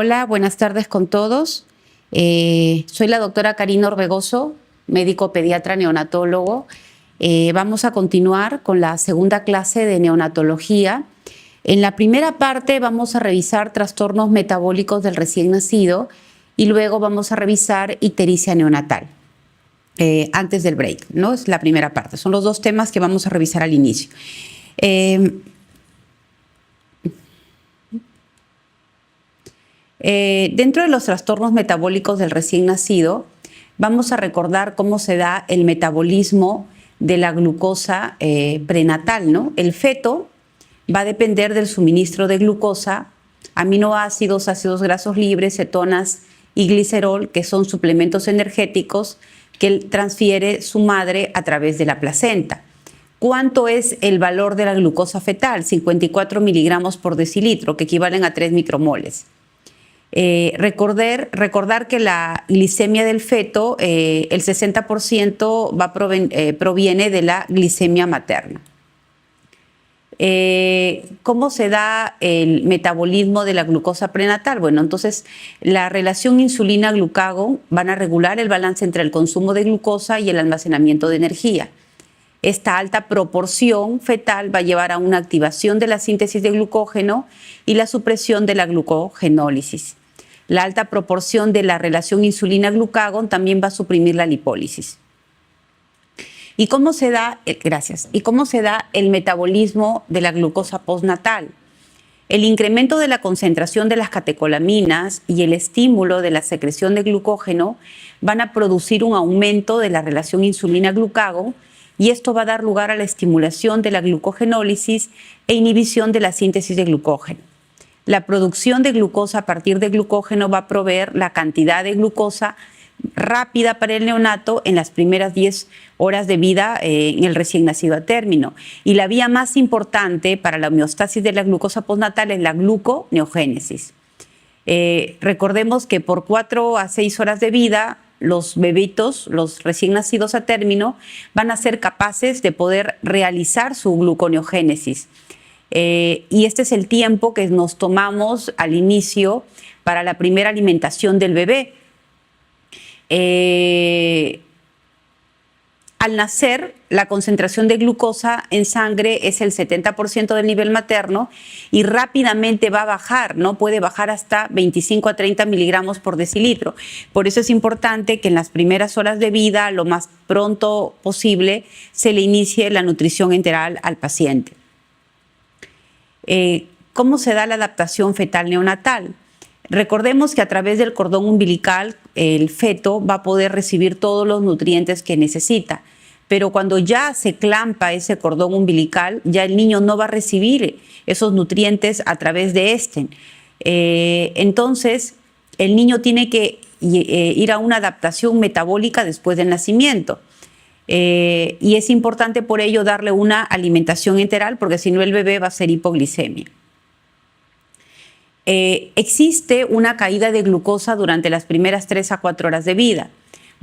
Hola, buenas tardes con todos. Soy la doctora Karina Orbegoso, médico pediatra neonatólogo. Vamos a continuar con la segunda clase de neonatología. En la primera parte vamos a revisar trastornos metabólicos del recién nacido y luego vamos a revisar ictericia neonatal. Antes del break, ¿no? Es la primera parte. Son los dos temas que vamos a revisar al inicio. Dentro de los trastornos metabólicos del recién nacido, vamos a recordar cómo se da el metabolismo de la glucosa prenatal, ¿no? El feto va a depender del suministro de glucosa, aminoácidos, ácidos grasos libres, cetonas y glicerol, que son suplementos energéticos que transfiere su madre a través de la placenta. ¿Cuánto es el valor de la glucosa fetal? 54 miligramos por decilitro, que equivalen a 3 micromoles. Recordar que la glicemia del feto, el 60% proviene de la glicemia materna. ¿Cómo se da el metabolismo de la glucosa prenatal? Bueno, entonces la relación insulina-glucagón van a regular el balance entre el consumo de glucosa y el almacenamiento de energía. Esta alta proporción fetal va a llevar a una activación de la síntesis de glucógeno y la supresión de la glucogenólisis. La alta proporción de la relación insulina-glucagón también va a suprimir la lipólisis. ¿Y cómo se da, el metabolismo de la glucosa postnatal? El incremento de la concentración de las catecolaminas y el estímulo de la secreción de glucógeno van a producir un aumento de la relación insulina-glucagón y esto va a dar lugar a la estimulación de la glucogenólisis e inhibición de la síntesis de glucógeno. La producción de glucosa a partir de glucógeno va a proveer la cantidad de glucosa rápida para el neonato en las primeras 10 horas de vida en el recién nacido a término. Y la vía más importante para la homeostasis de la glucosa postnatal es la gluconeogénesis. Recordemos que por 4 a 6 horas de vida, los bebitos, los recién nacidos a término, van a ser capaces de poder realizar su gluconeogénesis. Y este es el tiempo que nos tomamos al inicio para la primera alimentación del bebé. Al nacer, la concentración de glucosa en sangre es el 70% del nivel materno y rápidamente va a bajar, ¿no? Puede bajar hasta 25 a 30 miligramos por decilitro. Por eso es importante que en las primeras horas de vida, lo más pronto posible, se le inicie la nutrición enteral al paciente. ¿Cómo se da la adaptación fetal neonatal? Recordemos que a través del cordón umbilical el feto va a poder recibir todos los nutrientes que necesita, pero cuando ya se clampa ese cordón umbilical, ya el niño no va a recibir esos nutrientes a través de este. Entonces, el niño tiene que ir a una adaptación metabólica después del nacimiento. Y es importante por ello darle una alimentación enteral, porque si no el bebé va a ser hipoglicemia. Existe una caída de glucosa durante las primeras 3 a 4 horas de vida.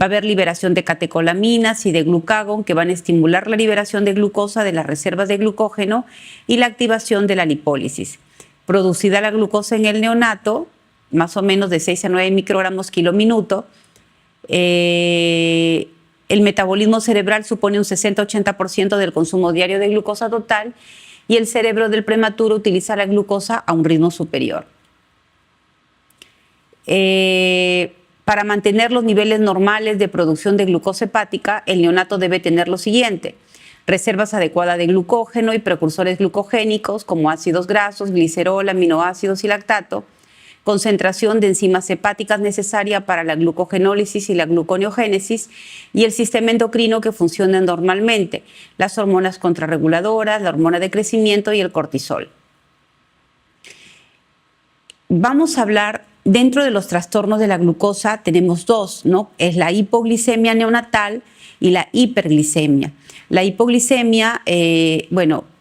Va a haber liberación de catecolaminas y de glucagón que van a estimular la liberación de glucosa de las reservas de glucógeno y la activación de la lipólisis. Producida la glucosa en el neonato, más o menos de 6 a 9 microgramos kilo minuto, el metabolismo cerebral supone un 60-80% del consumo diario de glucosa total y el cerebro del prematuro utiliza la glucosa a un ritmo superior. Para mantener los niveles normales de producción de glucosa hepática, el neonato debe tener lo siguiente: reservas adecuadas de glucógeno y precursores glucogénicos como ácidos grasos, glicerol, aminoácidos y lactato, concentración de enzimas hepáticas necesaria para la glucogenólisis y la gluconeogénesis y el sistema endocrino que funcione normalmente, las hormonas contrarreguladoras, la hormona de crecimiento y el cortisol. Vamos a hablar, dentro de los trastornos de la glucosa tenemos dos, ¿no? Es la hipoglicemia neonatal y la hiperglicemia. La hipoglicemia,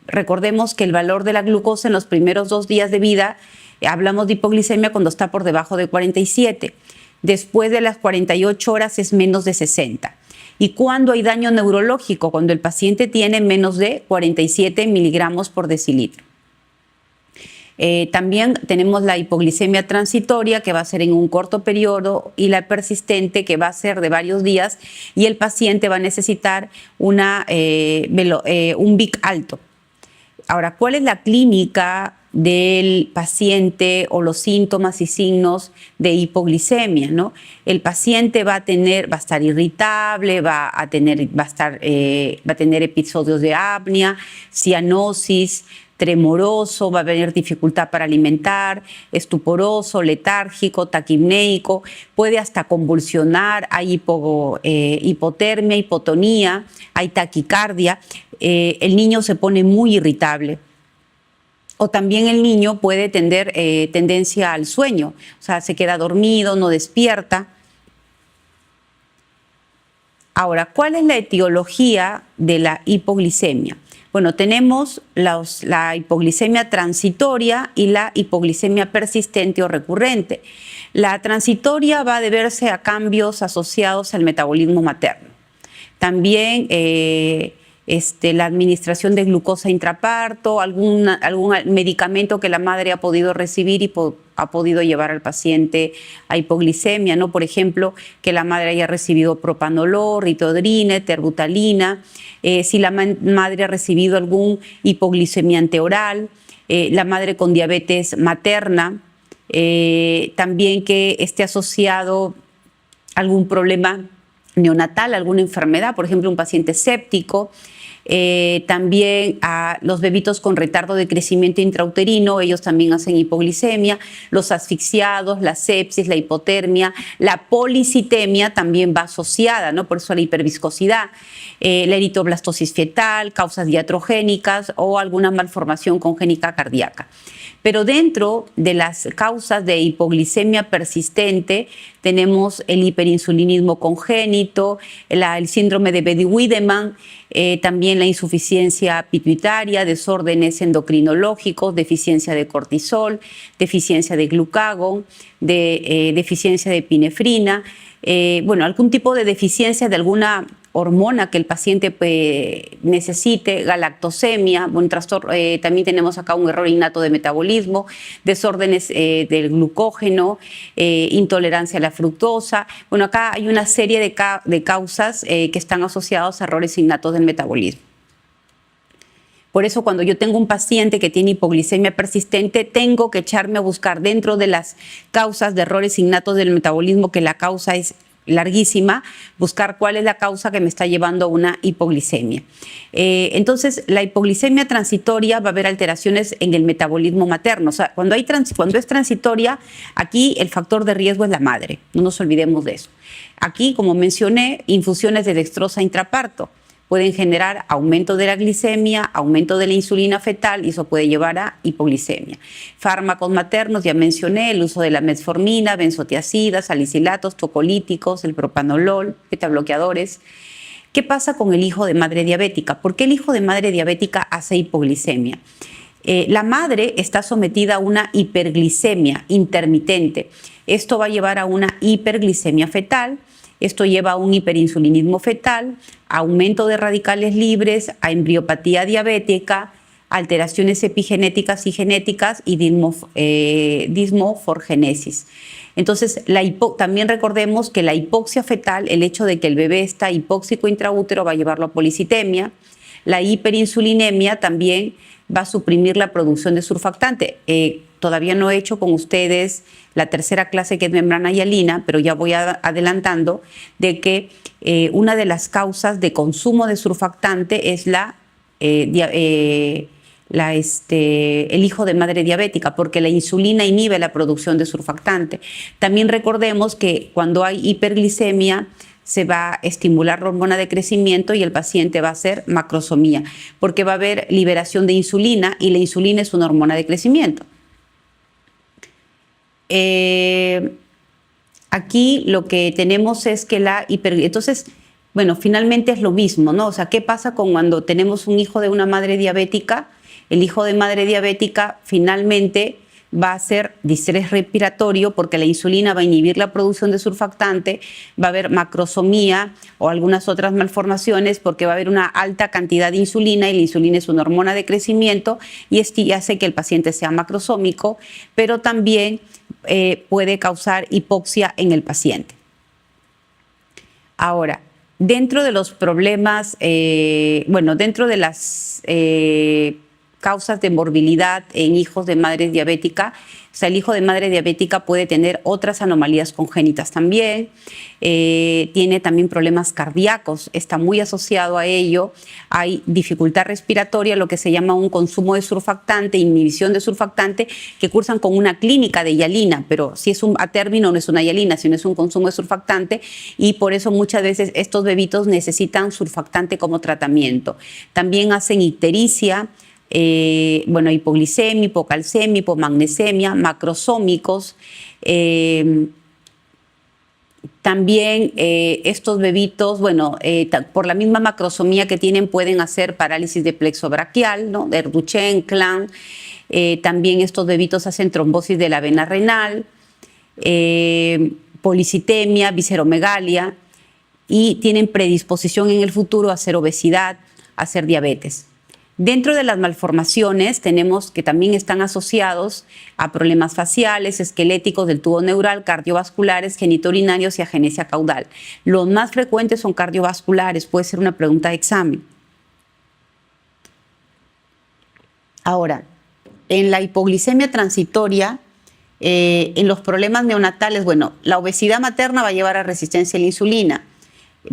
recordemos que el valor de la glucosa en los primeros 2 días de vida, hablamos de hipoglicemia cuando está por debajo de 47. Después de las 48 horas es menos de 60. ¿Y cuándo hay daño neurológico? Cuando el paciente tiene menos de 47 miligramos por decilitro. También tenemos la hipoglicemia transitoria, que va a ser en un corto periodo, y la persistente, que va a ser de varios días, y el paciente va a necesitar un VIC alto. Ahora, ¿cuál es la clínica del paciente o los síntomas y signos de hipoglicemia, ¿no? El paciente va a estar irritable, va a tener episodios de apnea, cianosis, tremoroso, va a tener dificultad para alimentar, estuporoso, letárgico, taquipneico, puede hasta convulsionar, hay hipotermia, hipotonía, hay taquicardia, el niño se pone muy irritable. O también el niño puede tener tendencia al sueño, o sea, se queda dormido, no despierta. Ahora, ¿cuál es la etiología de la hipoglicemia? Bueno, tenemos la hipoglicemia transitoria y la hipoglicemia persistente o recurrente. La transitoria va a deberse a cambios asociados al metabolismo materno. También la administración de glucosa intraparto, algún medicamento que la madre ha podido recibir y ha podido llevar al paciente a hipoglicemia, ¿no? Por ejemplo, que la madre haya recibido propanolol, ritodrina, terbutalina, si la madre ha recibido algún hipoglicemiante oral, la madre con diabetes materna, también que esté asociado a algún problema neonatal, alguna enfermedad, por ejemplo, un paciente séptico. También a los bebitos con retardo de crecimiento intrauterino, ellos también hacen hipoglicemia, los asfixiados, la sepsis, la hipotermia, la policitemia también va asociada, ¿no? Por eso la hiperviscosidad, la eritroblastosis fetal, causas iatrogénicas o alguna malformación congénita cardíaca. Pero dentro de las causas de hipoglicemia persistente tenemos el hiperinsulinismo congénito, el síndrome de Bedi-Wiedemann, también la insuficiencia pituitaria, desórdenes endocrinológicos, deficiencia de cortisol, deficiencia de glucagón, deficiencia de epinefrina, algún tipo de deficiencia de alguna hormona que el paciente necesite, galactosemia, también tenemos acá un error innato de metabolismo, desórdenes del glucógeno, intolerancia a la fructosa. Bueno, acá hay una serie de causas que están asociadas a errores innatos del metabolismo. Por eso cuando yo tengo un paciente que tiene hipoglicemia persistente, tengo que echarme a buscar dentro de las causas de errores innatos del metabolismo, que la causa es larguísima, buscar cuál es la causa que me está llevando a una hipoglicemia. Entonces, la hipoglicemia transitoria va a haber alteraciones en el metabolismo materno. O sea, cuando es transitoria, aquí el factor de riesgo es la madre, no nos olvidemos de eso. Aquí, como mencioné, infusiones de dextrosa intraparto pueden generar aumento de la glicemia, aumento de la insulina fetal, y eso puede llevar a hipoglicemia. Fármacos maternos, ya mencioné, el uso de la metformina, benzotiacidas, salicilatos, tocolíticos, el propanolol, betabloqueadores. ¿Qué pasa con el hijo de madre diabética? ¿Por qué el hijo de madre diabética hace hipoglicemia? La madre está sometida a una hiperglicemia intermitente. Esto va a llevar a una hiperglicemia fetal. Esto lleva a un hiperinsulinismo fetal, a aumento de radicales libres, a embriopatía diabética, alteraciones epigenéticas y genéticas y dismoforgenesis. Entonces, también recordemos que la hipoxia fetal, el hecho de que el bebé está hipóxico intraútero, va a llevarlo a policitemia. La hiperinsulinemia también va a suprimir la producción de surfactante. Todavía no he hecho con ustedes la tercera clase, que es membrana hialina, pero ya voy adelantando de que una de las causas de consumo de surfactante es el hijo de madre diabética, porque la insulina inhibe la producción de surfactante. También recordemos que cuando hay hiperglicemia se va a estimular la hormona de crecimiento y el paciente va a hacer macrosomía, porque va a haber liberación de insulina y la insulina es una hormona de crecimiento. Aquí lo que tenemos es que entonces, bueno, finalmente es lo mismo, ¿no? O sea, ¿qué pasa cuando tenemos un hijo de una madre diabética? El hijo de madre diabética finalmente va a ser distrés respiratorio porque la insulina va a inhibir la producción de surfactante, va a haber macrosomía o algunas otras malformaciones porque va a haber una alta cantidad de insulina y la insulina es una hormona de crecimiento y esto hace que el paciente sea macrosómico, pero también puede causar hipoxia en el paciente. Ahora, dentro de los problemas, dentro de las causas de morbilidad en hijos de madres diabéticas, o sea, el hijo de madre diabética puede tener otras anomalías congénitas también, tiene también problemas cardíacos, está muy asociado a ello, hay dificultad respiratoria, lo que se llama un consumo de surfactante, inhibición de surfactante, que cursan con una clínica de hialina, pero si es a término no es una hialina, sino es un consumo de surfactante y por eso muchas veces estos bebitos necesitan surfactante como tratamiento. También hacen ictericia, hipoglicemia, hipocalcemia, hipomagnesemia, macrosómicos. También estos bebitos, por la misma macrosomía que tienen, pueden hacer parálisis de plexo braquial, ¿no? De Duchenne, Clan. También estos bebitos hacen trombosis de la vena renal, policitemia, visceromegalia y tienen predisposición en el futuro a hacer obesidad, a hacer diabetes. Dentro de las malformaciones tenemos que también están asociados a problemas faciales, esqueléticos del tubo neural, cardiovasculares, genitourinarios y agenesia caudal. Los más frecuentes son cardiovasculares, puede ser una pregunta de examen. Ahora, en la hipoglicemia transitoria, en los problemas neonatales, la obesidad materna va a llevar a resistencia a la insulina.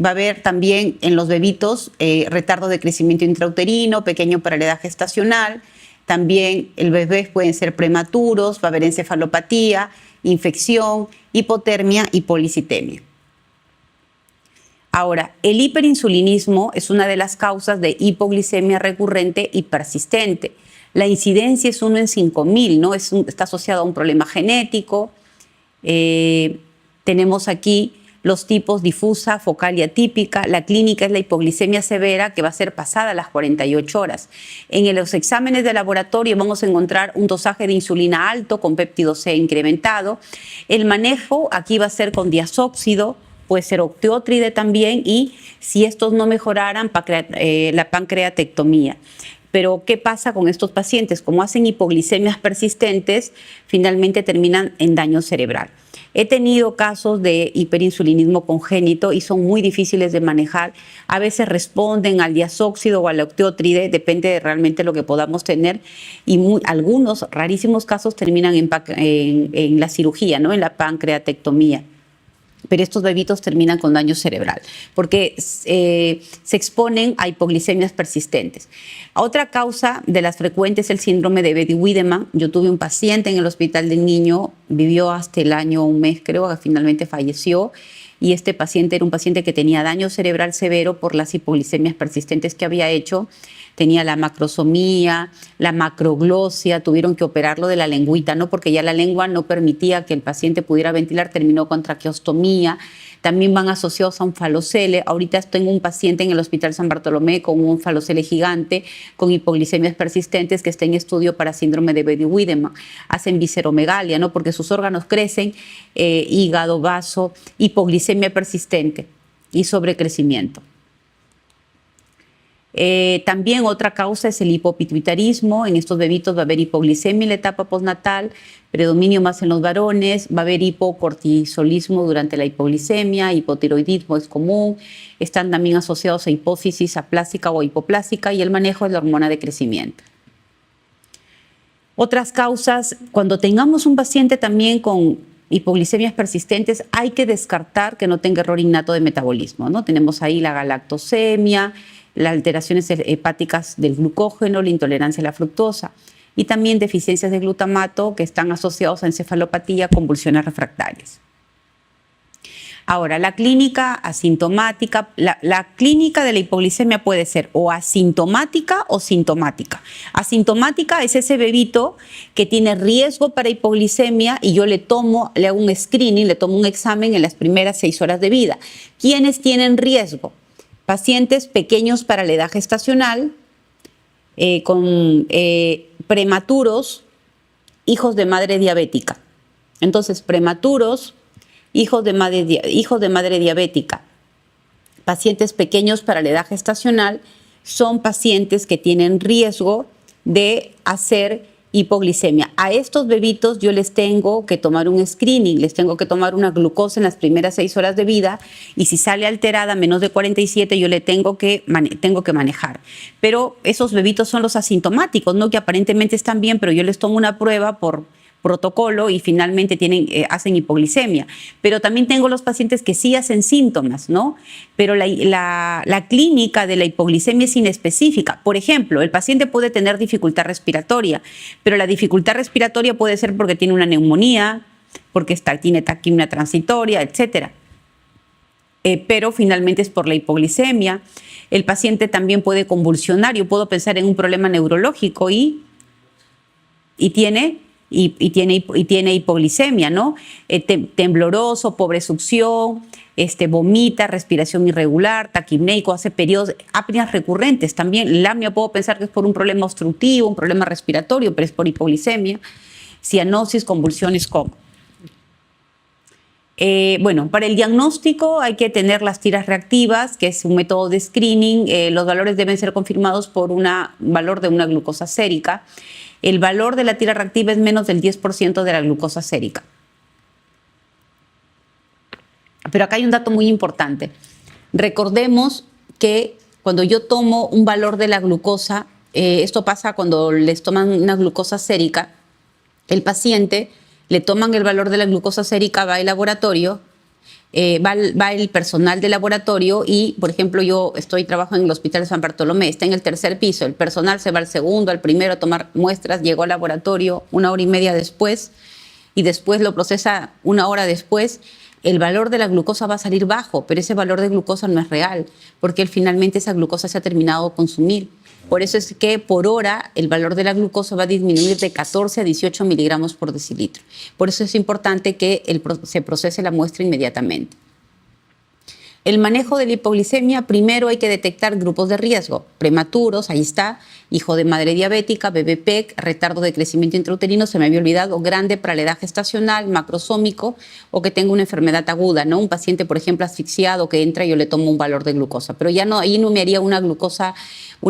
Va a haber también en los bebitos retardo de crecimiento intrauterino, pequeño para la edad gestacional. También el bebés pueden ser prematuros, va a haber encefalopatía, infección, hipotermia y policitemia. Ahora, el hiperinsulinismo es una de las causas de hipoglicemia recurrente y persistente. La incidencia es 1 en 5.000, ¿no? Está asociado a un problema genético. Tenemos aquí los tipos difusa, focal y atípica. La clínica es la hipoglicemia severa, que va a ser pasada a las 48 horas. En los exámenes de laboratorio vamos a encontrar un dosaje de insulina alto con péptido C incrementado. El manejo aquí va a ser con diazóxido, puede ser octeótride también, y si estos no mejoraran, la pancreatectomía. Pero, ¿qué pasa con estos pacientes? Como hacen hipoglicemias persistentes, finalmente terminan en daño cerebral. He tenido casos de hiperinsulinismo congénito y son muy difíciles de manejar. A veces responden al diazóxido o al octeótride, depende de realmente lo que podamos tener. Y algunos rarísimos casos terminan en la cirugía, ¿no? En la pancreatectomía. Pero estos bebitos terminan con daño cerebral porque se exponen a hipoglicemias persistentes. Otra causa de las frecuentes es el síndrome de Bédy-Wiedemann. Yo tuve un paciente en el Hospital del Niño, vivió hasta el año, un mes creo, que finalmente falleció. Y este paciente era un paciente que tenía daño cerebral severo por las hipoglicemias persistentes que había hecho. Tenía la macrosomía, la macroglosia, tuvieron que operarlo de la lengüita, ¿no? Porque ya la lengua no permitía que el paciente pudiera ventilar, terminó con traqueostomía. También van asociados a un falocele. Ahorita tengo un paciente en el Hospital San Bartolomé con un falocele gigante, con hipoglicemias persistentes, que está en estudio para síndrome de Bédy-Wiedemann. Hacen visceromegalia, ¿no? Porque sus órganos crecen, hígado, vaso, hipoglicemia persistente y sobrecrecimiento. También otra causa es el hipopituitarismo. En estos bebitos va a haber hipoglicemia en la etapa postnatal, predominio más en los varones, va a haber hipocortisolismo durante la hipoglicemia, hipotiroidismo es común, están también asociados a hipófisis aplásica o hipoplásica y el manejo es la hormona de crecimiento. Otras causas, cuando tengamos un paciente también con hipoglicemias persistentes, hay que descartar que no tenga error innato de metabolismo, ¿no? Tenemos ahí la galactosemia, las alteraciones hepáticas del glucógeno, la intolerancia a la fructosa y también deficiencias de glutamato que están asociados a encefalopatía, convulsiones refractarias. Ahora, la clínica asintomática, la clínica de la hipoglicemia puede ser o asintomática o sintomática. Asintomática es ese bebito que tiene riesgo para hipoglicemia y yo le hago un screening, le tomo un examen en las primeras 6 horas de vida. ¿Quiénes tienen riesgo? Pacientes pequeños para la edad gestacional, con prematuros, hijos de madre diabética. Entonces, prematuros, hijos de madre diabética, pacientes pequeños para la edad gestacional, son pacientes que tienen riesgo de hacer hipoglicemia. A estos bebitos yo les tengo que tomar un screening, les tengo que tomar una glucosa en las primeras 6 horas de vida y si sale alterada menos de 47 yo le tengo que manejar. Pero esos bebitos son los asintomáticos, ¿no? Que aparentemente están bien, pero yo les tomo una prueba por protocolo y finalmente hacen hipoglicemia. Pero también tengo los pacientes que sí hacen síntomas, ¿no? Pero la clínica de la hipoglicemia es inespecífica. Por ejemplo, el paciente puede tener dificultad respiratoria, pero la dificultad respiratoria puede ser porque tiene una neumonía, porque tiene taquimia transitoria, etcétera. Pero finalmente es por la hipoglicemia. El paciente también puede convulsionar. Yo puedo pensar en un problema neurológico y tiene hipoglicemia, ¿no? Tembloroso, pobre succión, vomita, respiración irregular, taquipneico, hace periodos, apneas recurrentes también. La apnea puedo pensar que es por un problema obstructivo, un problema respiratorio, pero es por hipoglicemia. Cianosis, convulsiones, ¿cómo? Bueno, para el diagnóstico hay que tener las tiras reactivas, que es un método de screening. Los valores deben ser confirmados por un valor de una glucosa sérica. El valor de la tira reactiva es menos del 10% de la glucosa sérica. Pero acá hay un dato muy importante. Recordemos que cuando yo tomo un valor de la glucosa, esto pasa cuando les toman una glucosa sérica, el paciente le toman el valor de la glucosa sérica, va al laboratorio, va el personal de laboratorio y, por ejemplo, yo trabajo en el Hospital de San Bartolomé, está en el 3er piso, el personal se va al segundo, al primero a tomar muestras, llegó al laboratorio 1 hora y media después y después lo procesa 1 hora después. El valor de la glucosa va a salir bajo, pero ese valor de glucosa no es real, porque finalmente esa glucosa se ha terminado de consumir. Por eso es que por hora el valor de la glucosa va a disminuir de 14 a 18 miligramos por decilitro. Por eso es importante que se procese la muestra inmediatamente. El manejo de la hipoglicemia, primero hay que detectar grupos de riesgo, prematuros, ahí está, hijo de madre diabética, bebé PEC, retardo de crecimiento intrauterino, se me había olvidado, grande para la edad gestacional, macrosómico o que tenga una enfermedad aguda, ¿no? Un paciente, por ejemplo, asfixiado que entra y yo le tomo un valor de glucosa, pero ya no, ahí no me haría una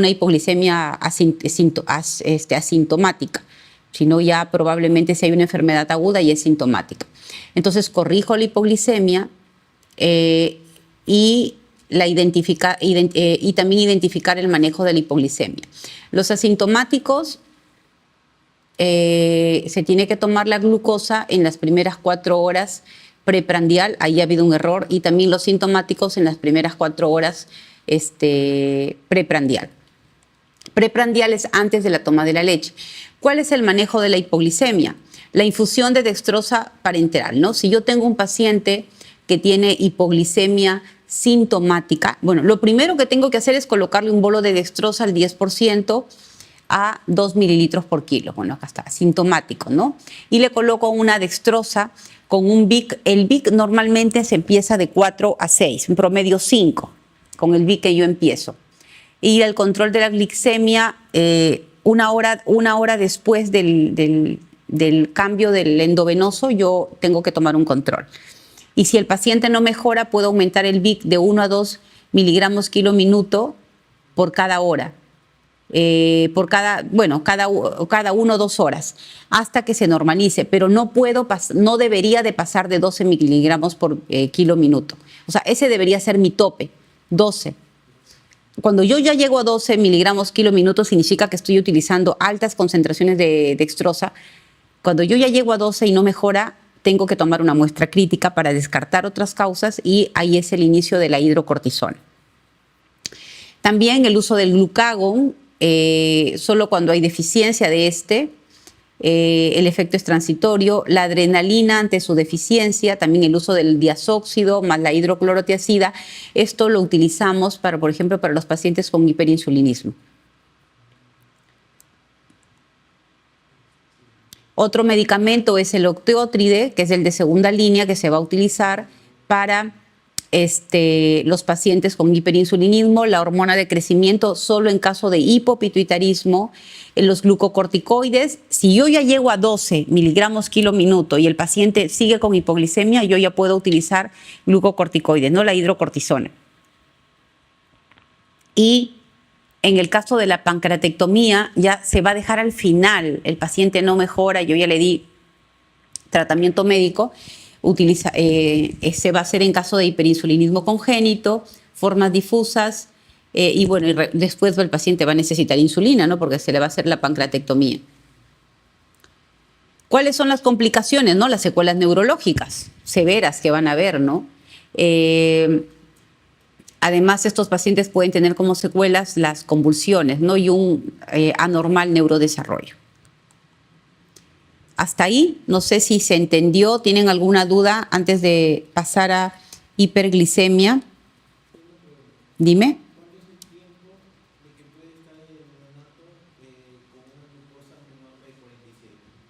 hipoglicemia asintomática, sino ya probablemente si hay una enfermedad aguda y es sintomática. Entonces corrijo la hipoglicemia, y también identificar el manejo de la hipoglicemia. Los asintomáticos, se tiene que tomar la glucosa en las primeras 4 horas preprandial, ahí ha habido un error, y también los sintomáticos en las primeras 4 horas preprandial. Preprandial es antes de la toma de la leche. ¿Cuál es el manejo de la hipoglicemia? La infusión de dextrosa parenteral, ¿no? Si yo tengo un paciente que tiene hipoglicemia sintomática, bueno, lo primero que tengo que hacer es colocarle un bolo de dextrosa al 10% a 2 mililitros por kilo. Bueno, acá está, sintomático, ¿no? Y le coloco una dextrosa con un BIC. El BIC normalmente se empieza de 4 a 6, en promedio 5, con el BIC que yo empiezo. Y el control de la glicemia, una hora después del cambio del endovenoso, yo tengo que tomar un control. Y si el paciente no mejora, puedo aumentar el BIC de 1 a 2 miligramos kilo minuto por cada hora. Cada 1 o 2 horas, hasta que se normalice, pero no debería de pasar de 12 miligramos por kilo minuto. O sea, ese debería ser mi tope, 12. Cuando yo ya llego a 12 miligramos kilo minuto, significa que estoy utilizando altas concentraciones de dextrosa. Cuando yo ya llego a 12 y no mejora, tengo que tomar una muestra crítica para descartar otras causas y ahí es el inicio de la hidrocortisona. También el uso del glucagón, solo cuando hay deficiencia de el efecto es transitorio. La adrenalina ante su deficiencia, también el uso del diazóxido más la hidroclorotiazida, esto lo utilizamos por ejemplo, para los pacientes con hiperinsulinismo. Otro medicamento es el octeótride, que es el de segunda línea, que se va a utilizar para los pacientes con hiperinsulinismo, la hormona de crecimiento solo en caso de hipopituitarismo, los glucocorticoides. Si yo ya llego a 12 miligramos kilo minuto y el paciente sigue con hipoglicemia, yo ya puedo utilizar glucocorticoides, no la hidrocortisona. Y en el caso de la pancreatectomía ya se va a dejar al final, el paciente no mejora, yo ya le di tratamiento médico, se va a hacer en caso de hiperinsulinismo congénito, formas difusas, y bueno, después el paciente va a necesitar insulina, ¿no? Porque se le va a hacer la pancreatectomía. ¿Cuáles son las complicaciones, no? Las secuelas neurológicas severas que van a haber, ¿no? Además, estos pacientes pueden tener como secuelas las convulsiones, ¿no? Y un anormal neurodesarrollo. Hasta ahí, no sé si se entendió. ¿Tienen alguna duda antes de pasar a hiperglicemia? Dime.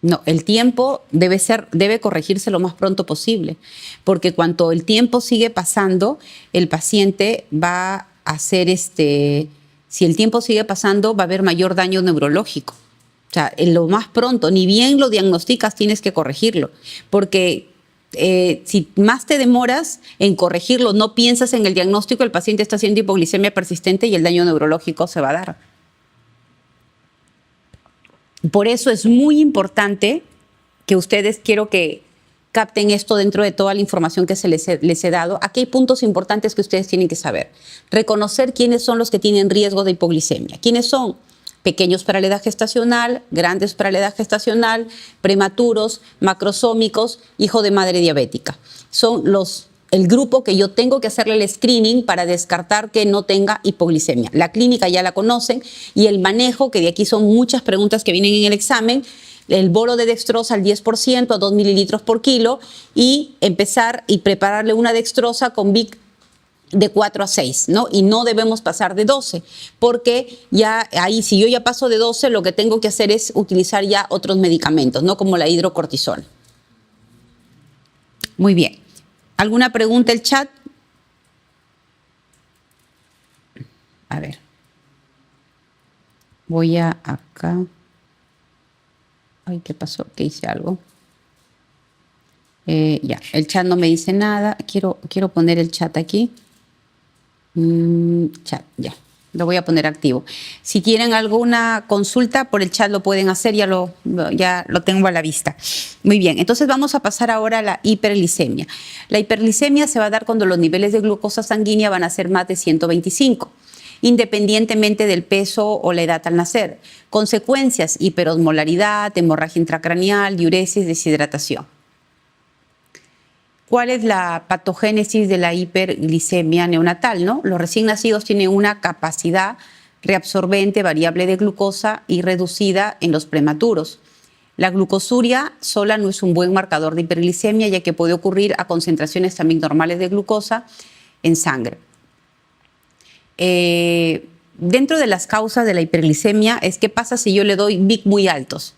No, el tiempo debe corregirse lo más pronto posible, porque cuando el tiempo sigue pasando, el paciente va a hacer si el tiempo sigue pasando, va a haber mayor daño neurológico. O sea, en lo más pronto, ni bien lo diagnosticas, tienes que corregirlo, porque si más te demoras en corregirlo, no piensas en el diagnóstico, el paciente está haciendo hipoglicemia persistente y el daño neurológico se va a dar. Por eso es muy importante que ustedes, quiero que capten esto dentro de toda la información que les he dado. Aquí hay puntos importantes que ustedes tienen que saber. Reconocer quiénes son los que tienen riesgo de hipoglicemia. ¿Quiénes son? Pequeños para la edad gestacional, grandes para la edad gestacional, prematuros, macrosómicos, hijo de madre diabética. Son el grupo que yo tengo que hacerle el screening para descartar que no tenga hipoglicemia. La clínica ya la conocen y el manejo, que de aquí son muchas preguntas que vienen en el examen, el bolo de dextrosa al 10%, a 2 mililitros por kilo, y empezar y prepararle una dextrosa con Vic de 4 a 6, ¿no? Y no debemos pasar de 12, porque ya ahí, si yo ya paso de 12, lo que tengo que hacer es utilizar ya otros medicamentos, ¿no? Como la hidrocortisona. Muy bien. ¿Alguna pregunta el chat? A ver. Voy a acá. Ay, ¿qué pasó? ¿Qué hice algo? Ya, el chat no me dice nada. Quiero poner el chat aquí. Chat, ya. Lo voy a poner activo. Si tienen alguna consulta por el chat lo pueden hacer, ya lo tengo a la vista. Muy bien, entonces vamos a pasar ahora a la hiperglicemia. La hiperglicemia se va a dar cuando los niveles de glucosa sanguínea van a ser más de 125, independientemente del peso o la edad al nacer. Consecuencias: hiperosmolaridad, hemorragia intracraneal, diuresis, deshidratación. ¿Cuál es la patogénesis de la hiperglicemia neonatal, ¿no? Los recién nacidos tienen una capacidad reabsorbente variable de glucosa y reducida en los prematuros. La glucosuria sola no es un buen marcador de hiperglicemia, ya que puede ocurrir a concentraciones también normales de glucosa en sangre. Dentro de las causas de la hiperglicemia es qué pasa si yo le doy Vic muy altos.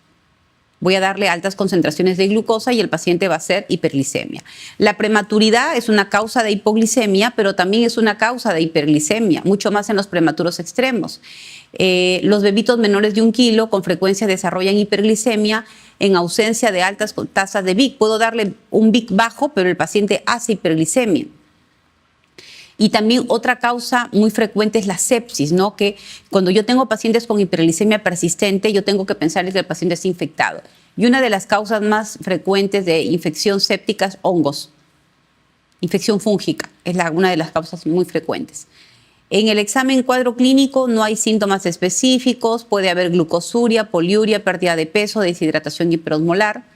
Voy a darle altas concentraciones de glucosa y el paciente va a hacer hiperglicemia. La prematuridad es una causa de hipoglicemia, pero también es una causa de hiperglicemia, mucho más en los prematuros extremos. Los bebitos menores de 1 kilo con frecuencia desarrollan hiperglicemia en ausencia de altas tasas de Vic. Puedo darle un Vic bajo, pero el paciente hace hiperglicemia. Y también otra causa muy frecuente es la sepsis, ¿no? Que cuando yo tengo pacientes con hiperglicemia persistente, yo tengo que pensar que el paciente es infectado. Y una de las causas más frecuentes de infección séptica es hongos. Infección fúngica es una de las causas muy frecuentes. En el examen cuadro clínico no hay síntomas específicos, puede haber glucosuria, poliuria, pérdida de peso, deshidratación hiperosmolar.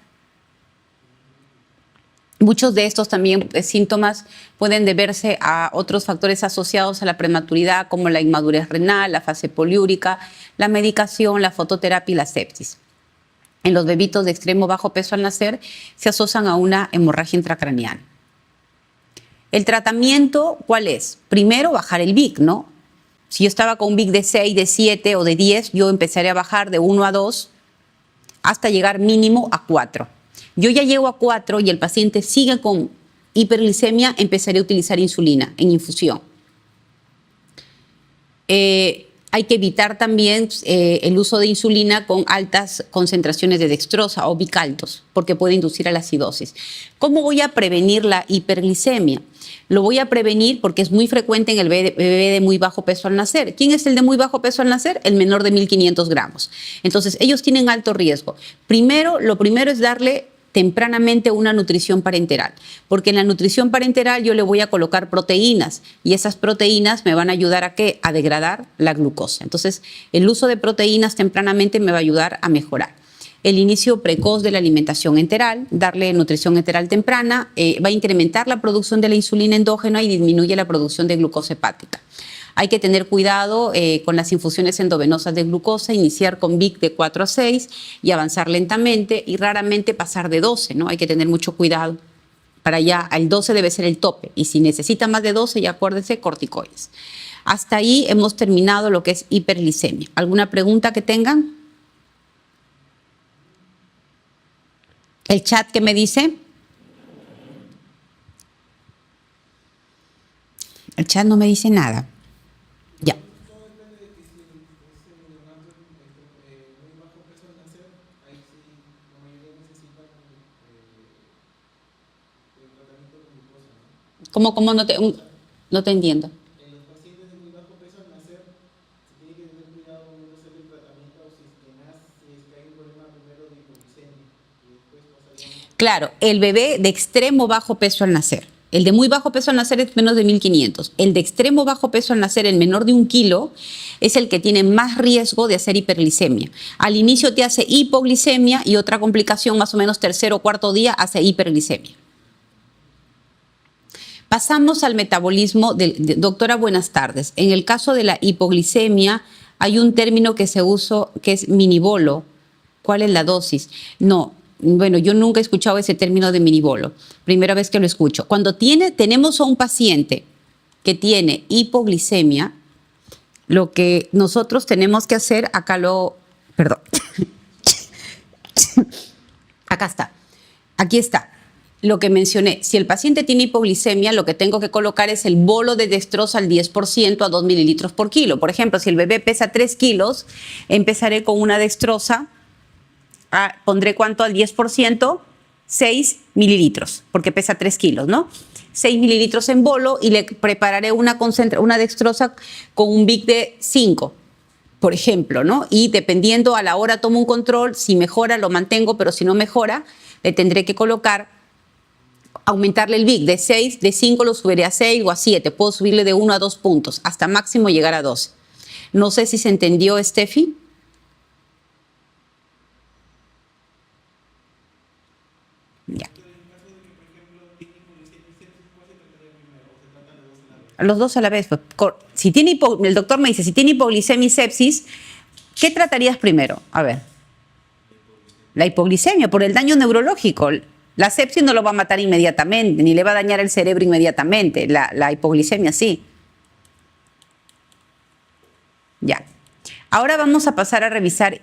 Muchos de estos también síntomas pueden deberse a otros factores asociados a la prematuridad, como la inmadurez renal, la fase poliúrica, la medicación, la fototerapia y la sepsis. En los bebitos de extremo bajo peso al nacer se asocian a una hemorragia intracraneal. ¿El tratamiento cuál es? Primero, bajar el Vic, ¿no? Si yo estaba con un Vic de 6, de 7 o de 10, yo empezaré a bajar de 1 a 2 hasta llegar mínimo a 4. Yo ya llego a 4 y el paciente sigue con hiperglicemia, empezaré a utilizar insulina en infusión. Hay que evitar también el uso de insulina con altas concentraciones de dextrosa o bicaltos, porque puede inducir a la acidosis. ¿Cómo voy a prevenir la hiperglicemia? Lo voy a prevenir porque es muy frecuente en el bebé de muy bajo peso al nacer. ¿Quién es el de muy bajo peso al nacer? El menor de 1.500 gramos. Entonces, ellos tienen alto riesgo. Lo primero es darle tempranamente una nutrición parenteral, porque en la nutrición parenteral yo le voy a colocar proteínas y esas proteínas me van a ayudar ¿a qué? A degradar la glucosa. Entonces, el uso de proteínas tempranamente me va a ayudar a mejorar. El inicio precoz de la alimentación enteral, darle nutrición enteral temprana, va a incrementar la producción de la insulina endógena y disminuye la producción de glucosa hepática. Hay que tener cuidado con las infusiones endovenosas de glucosa, iniciar con VIC de 4 a 6 y avanzar lentamente y raramente pasar de 12, ¿no? Hay que tener mucho cuidado. Para allá, el 12 debe ser el tope y si necesita más de 12, ya acuérdense, corticoides. Hasta ahí hemos terminado lo que es hiperglicemia. ¿Alguna pregunta que tengan? ¿El chat qué me dice? El chat no me dice nada. Ya. ¿Cómo no te entiendo? Claro, el bebé de extremo bajo peso al nacer. El de muy bajo peso al nacer es menos de 1.500. El de extremo bajo peso al nacer, el menor de 1 kilo, es el que tiene más riesgo de hacer hiperglicemia. Al inicio te hace hipoglicemia y otra complicación más o menos tercer o cuarto día hace hiperglicemia. Pasamos al metabolismo. Doctora, buenas tardes. En el caso de la hipoglicemia hay un término que se usa que es minibolo. ¿Cuál es la dosis? No. Bueno, yo nunca he escuchado ese término de minibolo. Primera vez que lo escucho. Cuando tenemos a un paciente que tiene hipoglicemia, lo que nosotros tenemos que hacer, perdón. Acá está. Aquí está. Lo que mencioné, si el paciente tiene hipoglicemia, lo que tengo que colocar es el bolo de dextrosa al 10% a 2 mililitros por kilo. Por ejemplo, si el bebé pesa 3 kilos, empezaré con una dextrosa. Pondré ¿cuánto al 10%? 6 mililitros, porque pesa 3 kilos, ¿no? 6 mililitros en bolo y le prepararé una dextrosa con un VIC de 5, por ejemplo, ¿no? Y dependiendo a la hora tomo un control, si mejora lo mantengo, pero si no mejora, le tendré que aumentarle el VIC de 6, de 5 lo subiré a 6 o a 7, puedo subirle de 1 a 2 puntos, hasta máximo llegar a 12. No sé si se entendió, Steffi. Ya. Los dos a la vez. Si tiene el doctor me dice, si tiene hipoglicemia y sepsis, ¿qué tratarías primero? A ver. La hipoglicemia, por el daño neurológico. La sepsis no lo va a matar inmediatamente, ni le va a dañar el cerebro inmediatamente. La hipoglicemia sí. Ya. Ahora vamos a pasar a revisar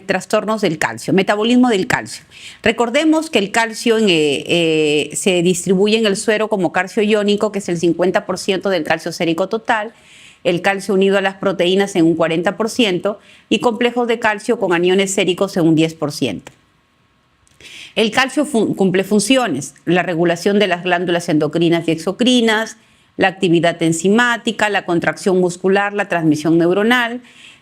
trastornos del calcio, metabolismo del calcio. Recordemos que el calcio se distribuye en el suero como calcio iónico, que es el 50% del calcio sérico total, el calcio unido a las proteínas en un 40% y complejos de calcio con aniones séricos en un 10%. El calcio cumple funciones, la regulación de las glándulas endocrinas y exocrinas, la actividad enzimática, la contracción muscular, la transmisión neuronal,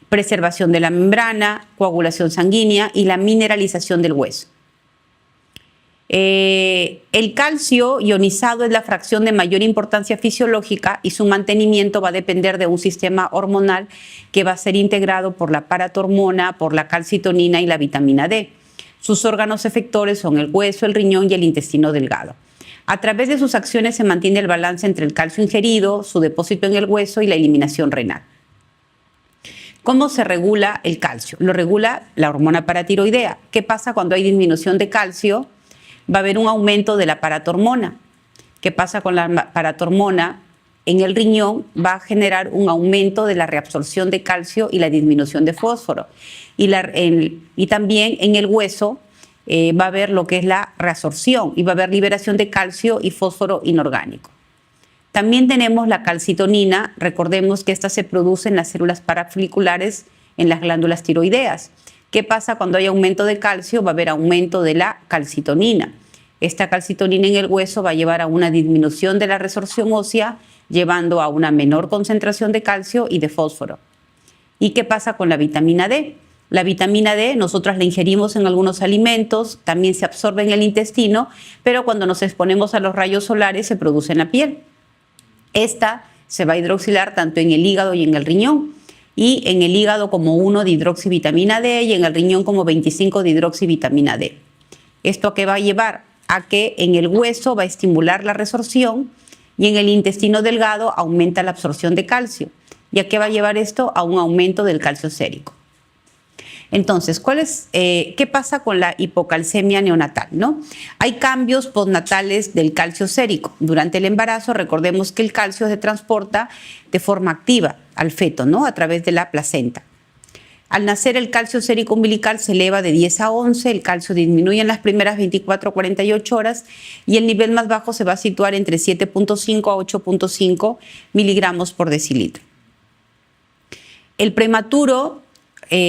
preservación de la membrana, coagulación sanguínea y la mineralización del hueso. El calcio ionizado es la fracción de mayor importancia fisiológica y su mantenimiento va a depender de un sistema hormonal que va a ser integrado por la paratormona, por la calcitonina y la vitamina D. Sus órganos efectores son el hueso, el riñón y el intestino delgado. A través de sus acciones se mantiene el balance entre el calcio ingerido, su depósito en el hueso y la eliminación renal. ¿Cómo se regula el calcio? Lo regula la hormona paratiroidea. ¿Qué pasa cuando hay disminución de calcio? Va a haber un aumento de la paratormona. ¿Qué pasa con la paratormona? En el riñón va a generar un aumento de la reabsorción de calcio y la disminución de fósforo. Y también en el hueso va a haber lo que es la reabsorción y va a haber liberación de calcio y fósforo inorgánico. También tenemos la calcitonina. Recordemos que esta se produce en las células parafoliculares en las glándulas tiroideas. ¿Qué pasa cuando hay aumento de calcio? Va a haber aumento de la calcitonina. Esta calcitonina en el hueso va a llevar a una disminución de la resorción ósea, llevando a una menor concentración de calcio y de fósforo. ¿Y qué pasa con la vitamina D? La vitamina D nosotros la ingerimos en algunos alimentos, también se absorbe en el intestino, pero cuando nos exponemos a los rayos solares se produce en la piel. Esta se va a hidroxilar tanto en el hígado y en el riñón. Y en el hígado como 1 de hidroxivitamina D y en el riñón como 25 de hidroxivitamina D. ¿Esto a qué va a llevar? A que en el hueso va a estimular la resorción y en el intestino delgado aumenta la absorción de calcio. ¿Y a qué va a llevar esto? A un aumento del calcio sérico. Entonces, ¿qué pasa con la hipocalcemia neonatal, ¿no? Hay cambios postnatales del calcio sérico. Durante el embarazo, recordemos que el calcio se transporta de forma activa al feto, ¿no? A través de la placenta. Al nacer, el calcio sérico umbilical se eleva de 10 a 11, el calcio disminuye en las primeras 24 a 48 horas y el nivel más bajo se va a situar entre 7.5 a 8.5 miligramos por decilitro. El prematuro mayor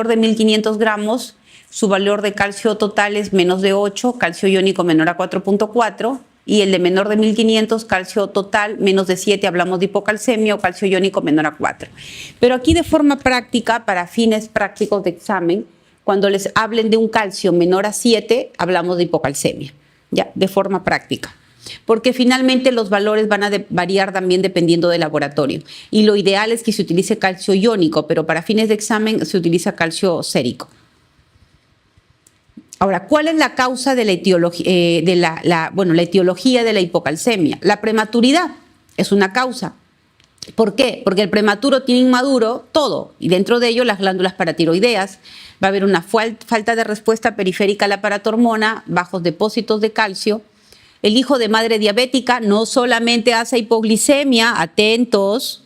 de 1.500 gramos, su valor de calcio total es menos de 8, calcio iónico menor a 4.4, y el de menor de 1.500, calcio total menos de 7, hablamos de hipocalcemia, o calcio iónico menor a 4. Pero aquí de forma práctica, para fines prácticos de examen, cuando les hablen de un calcio menor a 7, hablamos de hipocalcemia, ya, de forma práctica. Porque finalmente los valores van a variar también dependiendo del laboratorio. Y lo ideal es que se utilice calcio iónico, pero para fines de examen se utiliza calcio sérico. Ahora, ¿cuál es la causa de la etiología de la hipocalcemia? La prematuridad es una causa. ¿Por qué? Porque el prematuro tiene inmaduro todo, y dentro de ello las glándulas paratiroideas. Va a haber una falta de respuesta periférica a la paratormona, bajos depósitos de calcio. El hijo de madre diabética no solamente hace hipoglicemia, atentos,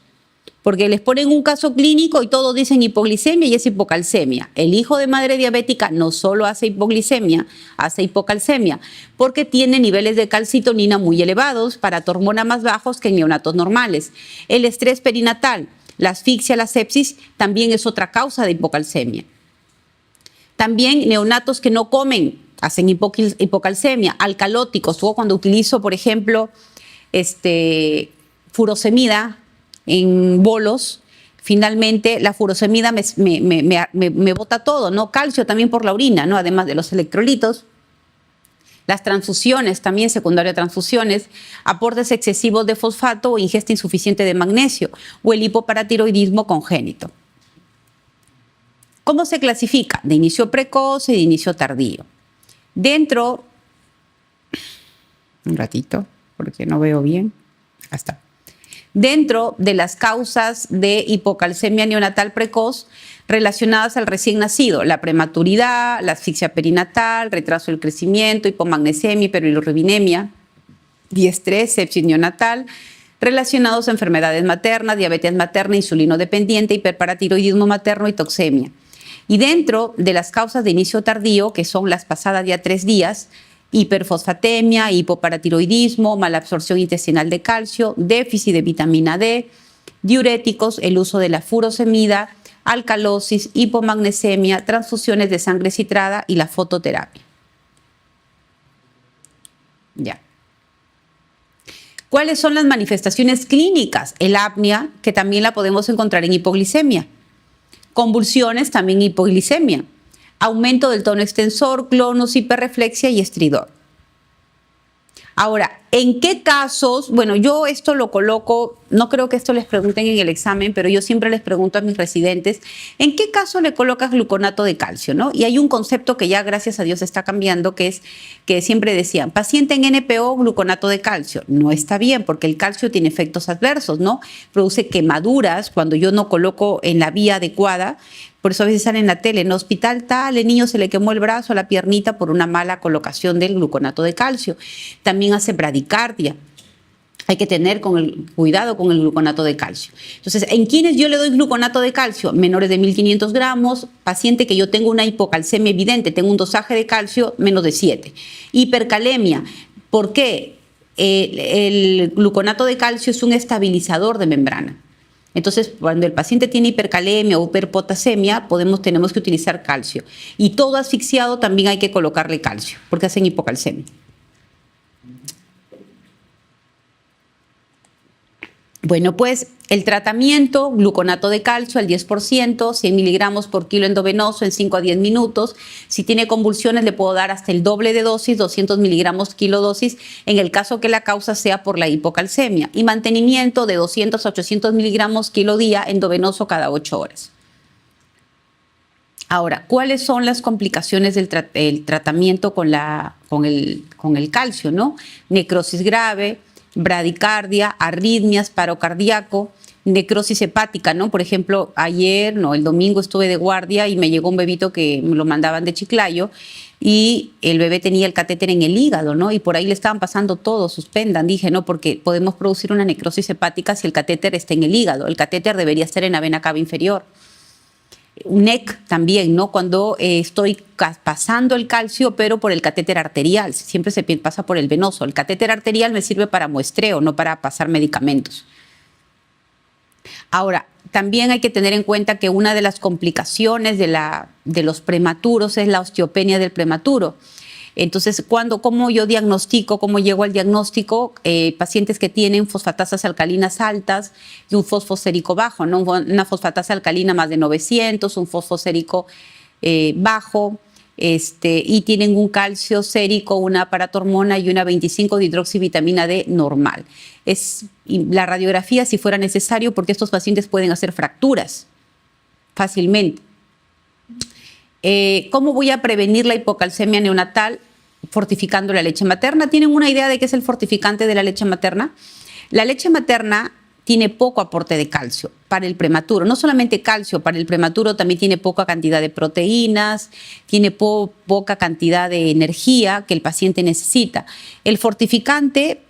porque les ponen un caso clínico y todos dicen hipoglicemia y es hipocalcemia. El hijo de madre diabética no solo hace hipoglicemia, hace hipocalcemia, porque tiene niveles de calcitonina muy elevados, paratormona más bajos que en neonatos normales. El estrés perinatal, la asfixia, la sepsis, también es otra causa de hipocalcemia. También neonatos que no comen hacen hipocalcemia, alcalóticos. O cuando utilizo, por ejemplo, furosemida en bolos, finalmente la furosemida me bota todo, ¿no? Calcio también por la orina, ¿no? Además de los electrolitos. Las transfusiones, también secundaria a transfusiones, aportes excesivos de fosfato o ingesta insuficiente de magnesio, o el hipoparatiroidismo congénito. ¿Cómo se clasifica? De inicio precoz y de inicio tardío. Dentro, un ratito, porque no veo bien, acá está. Dentro de las causas de hipocalcemia neonatal precoz relacionadas al recién nacido, la prematuridad, la asfixia perinatal, retraso del crecimiento, hipomagnesemia, hiperbilirubinemia, diestrés, sepsis neonatal, relacionados a enfermedades maternas, diabetes materna, insulino dependiente, hiperparatiroidismo materno y toxemia. Y dentro de las causas de inicio tardío, que son las pasadas ya 3 días, hiperfosfatemia, hipoparatiroidismo, malabsorción intestinal de calcio, déficit de vitamina D, diuréticos, el uso de la furosemida, alcalosis, hipomagnesemia, transfusiones de sangre citrada y la fototerapia. Ya. ¿Cuáles son las manifestaciones clínicas? El apnea, que también la podemos encontrar en hipoglicemia. Convulsiones, también hipoglicemia. Aumento del tono extensor, clonus, hiperreflexia y estridor. Ahora, ¿en qué casos? Bueno, yo esto lo coloco, no creo que esto les pregunten en el examen, pero yo siempre les pregunto a mis residentes, ¿en qué caso le colocas gluconato de calcio, no? Y hay un concepto que ya, gracias a Dios, está cambiando, que es que siempre decían, paciente en NPO, gluconato de calcio. No está bien, porque el calcio tiene efectos adversos, ¿no? Produce quemaduras cuando yo no coloco en la vía adecuada. Por eso a veces sale en la tele, en hospital tal, el niño se le quemó el brazo, la piernita por una mala colocación del gluconato de calcio. También hace bradicardia. hay que tener cuidado con el gluconato de calcio. Entonces, ¿en quiénes yo le doy gluconato de calcio? Menores de 1.500 gramos, paciente que yo tengo una hipocalcemia evidente, tengo un dosaje de calcio menos de 7. Hipercalemia, ¿por qué? El gluconato de calcio es un estabilizador de membrana. Entonces, cuando el paciente tiene hipercalemia o hiperpotasemia, tenemos que utilizar calcio. Y todo asfixiado también hay que colocarle calcio, porque hacen hipocalcemia. Bueno, pues el tratamiento, gluconato de calcio al 10%, 100 miligramos por kilo endovenoso en 5 a 10 minutos. Si tiene convulsiones, le puedo dar hasta el doble de dosis, 200 miligramos kilodosis, en el caso que la causa sea por la hipocalcemia. Y mantenimiento de 200 a 800 miligramos kilodía endovenoso cada 8 horas. Ahora, ¿cuáles son las complicaciones del tratamiento con el calcio, ¿no? Necrosis grave, bradicardia, arritmias, paro cardíaco, necrosis hepática, ¿no? Por ejemplo, el domingo estuve de guardia y me llegó un bebito que me lo mandaban de Chiclayo y el bebé tenía el catéter en el hígado, ¿no? Y por ahí le estaban pasando todo, suspendan, dije, ¿no? Porque podemos producir una necrosis hepática si el catéter está en el hígado. El catéter debería estar en la vena cava inferior. NEC también, ¿no? Cuando estoy pasando el calcio, pero por el catéter arterial, siempre se pasa por el venoso. El catéter arterial me sirve para muestreo, no para pasar medicamentos. Ahora, también hay que tener en cuenta que una de las complicaciones de los prematuros es la osteopenia del prematuro. Entonces, ¿cómo yo diagnostico, cómo llego al diagnóstico? Pacientes que tienen fosfatasas alcalinas altas y un fosfosérico bajo, ¿no? Una fosfatasa alcalina más de 900, un fosfosérico bajo, y tienen un calcio sérico, una paratormona y una 25 de hidroxivitamina D normal. La radiografía, si fuera necesario, porque estos pacientes pueden hacer fracturas fácilmente. ¿Cómo voy a prevenir la hipocalcemia neonatal? Fortificando la leche materna. ¿Tienen una idea de qué es el fortificante de la leche materna? La leche materna tiene poco aporte de calcio para el prematuro. No solamente calcio, para el prematuro también tiene poca cantidad de proteínas, tiene poca cantidad de energía que el paciente necesita. El fortificante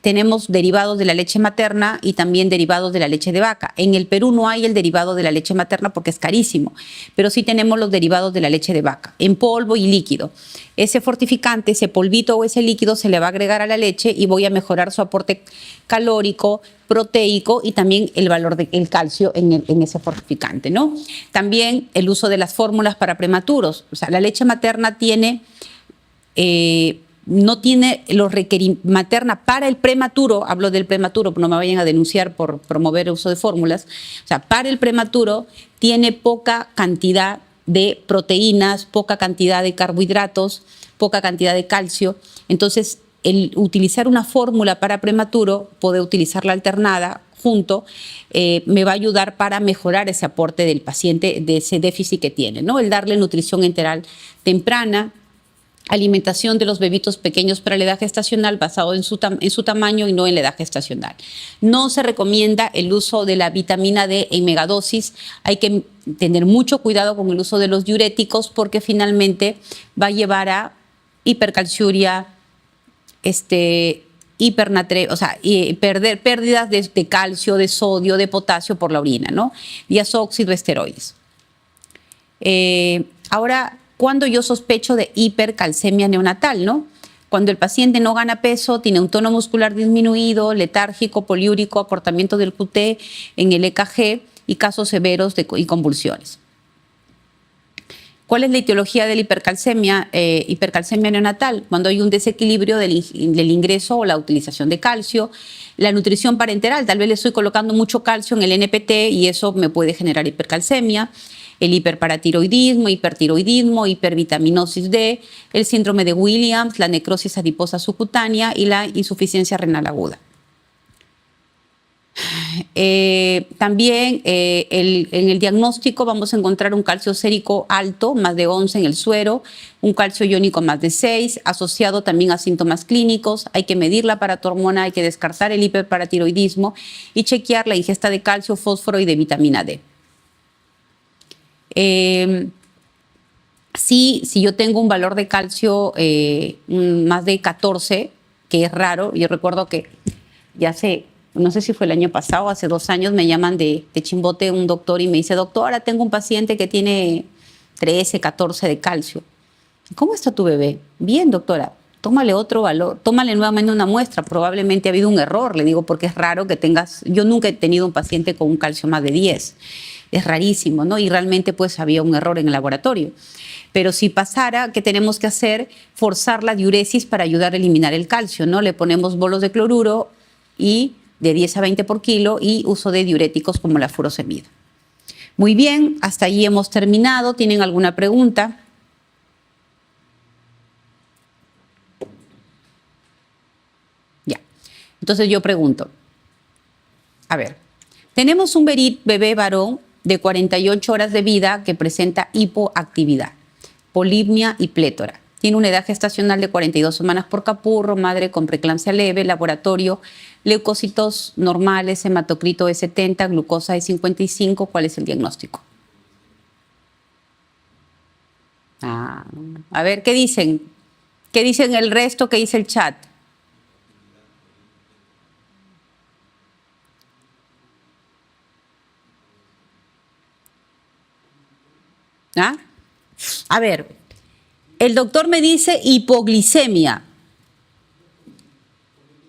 tenemos derivados de la leche materna y también derivados de la leche de vaca. En el Perú no hay el derivado de la leche materna porque es carísimo, pero sí tenemos los derivados de la leche de vaca, en polvo y líquido. Ese fortificante, ese polvito o ese líquido se le va a agregar a la leche y voy a mejorar su aporte calórico, proteico y también el valor del calcio en ese fortificante, ¿no? También el uso de las fórmulas para prematuros. O sea, la leche materna no tiene los requerimientos materna para el prematuro, hablo del prematuro, no me vayan a denunciar por promover el uso de fórmulas, o sea, para el prematuro tiene poca cantidad de proteínas, poca cantidad de carbohidratos, poca cantidad de calcio. Entonces, el utilizar una fórmula para prematuro, poder utilizarla alternada junto, me va a ayudar para mejorar ese aporte del paciente, de ese déficit que tiene, ¿no? El darle nutrición enteral temprana, alimentación de los bebitos pequeños para la edad gestacional basado en su tamaño y no en la edad gestacional. No se recomienda el uso de la vitamina D en megadosis. Hay que tener mucho cuidado con el uso de los diuréticos porque finalmente va a llevar a hipercalciuria, hipernatremia, o sea, perder pérdidas de calcio, de sodio, de potasio por la orina, ¿no? Diazóxido, esteroides. Ahora, cuando yo sospecho de hipercalcemia neonatal, ¿no? Cuando el paciente no gana peso, tiene un tono muscular disminuido, letárgico, poliúrico, acortamiento del QT en el EKG y casos severos y convulsiones. ¿Cuál es la etiología de la hipercalcemia neonatal? Cuando hay un desequilibrio del ingreso o la utilización de calcio, la nutrición parenteral, tal vez le estoy colocando mucho calcio en el NPT y eso me puede generar hipercalcemia. El hiperparatiroidismo, hipertiroidismo, hipervitaminosis D, el síndrome de Williams, la necrosis adiposa subcutánea y la insuficiencia renal aguda. También en el diagnóstico vamos a encontrar un calcio sérico alto, más de 11 en el suero, un calcio iónico más de 6, asociado también a síntomas clínicos. Hay que medir la paratormona, hay que descartar el hiperparatiroidismo y chequear la ingesta de calcio, fósforo y de vitamina D. Si yo tengo un valor de calcio más de 14, que es raro, yo recuerdo que ya sé, no sé si fue el año pasado, hace 2 años, me llaman de Chimbote un doctor y me dice, doctora, tengo un paciente que tiene 13, 14 de calcio. ¿Cómo está tu bebé? Bien, doctora. Tómale otro valor, tómale nuevamente una muestra. Probablemente ha habido un error, le digo, porque es raro que tengas. Yo nunca he tenido un paciente con un calcio más de 10. Es rarísimo, ¿no? Y realmente, pues, había un error en el laboratorio. Pero si pasara, ¿qué tenemos que hacer? Forzar la diuresis para ayudar a eliminar el calcio, ¿no? Le ponemos bolos de cloruro y de 10 a 20 por kilo y uso de diuréticos como la furosemida. Muy bien, hasta ahí hemos terminado. ¿Tienen alguna pregunta? Ya. Entonces yo pregunto, a ver, tenemos un bebé varón de 48 horas de vida que presenta hipoactividad, polipnia y plétora. Tiene una edad gestacional de 42 semanas por capurro, madre con preeclampsia leve, laboratorio, leucocitos normales, hematocrito de 70, glucosa de 55. ¿Cuál es el diagnóstico? A ver, ¿qué dicen? ¿Qué dicen el resto? ¿Qué dice el chat? ¿Ah? A ver, el doctor me dice hipoglicemia.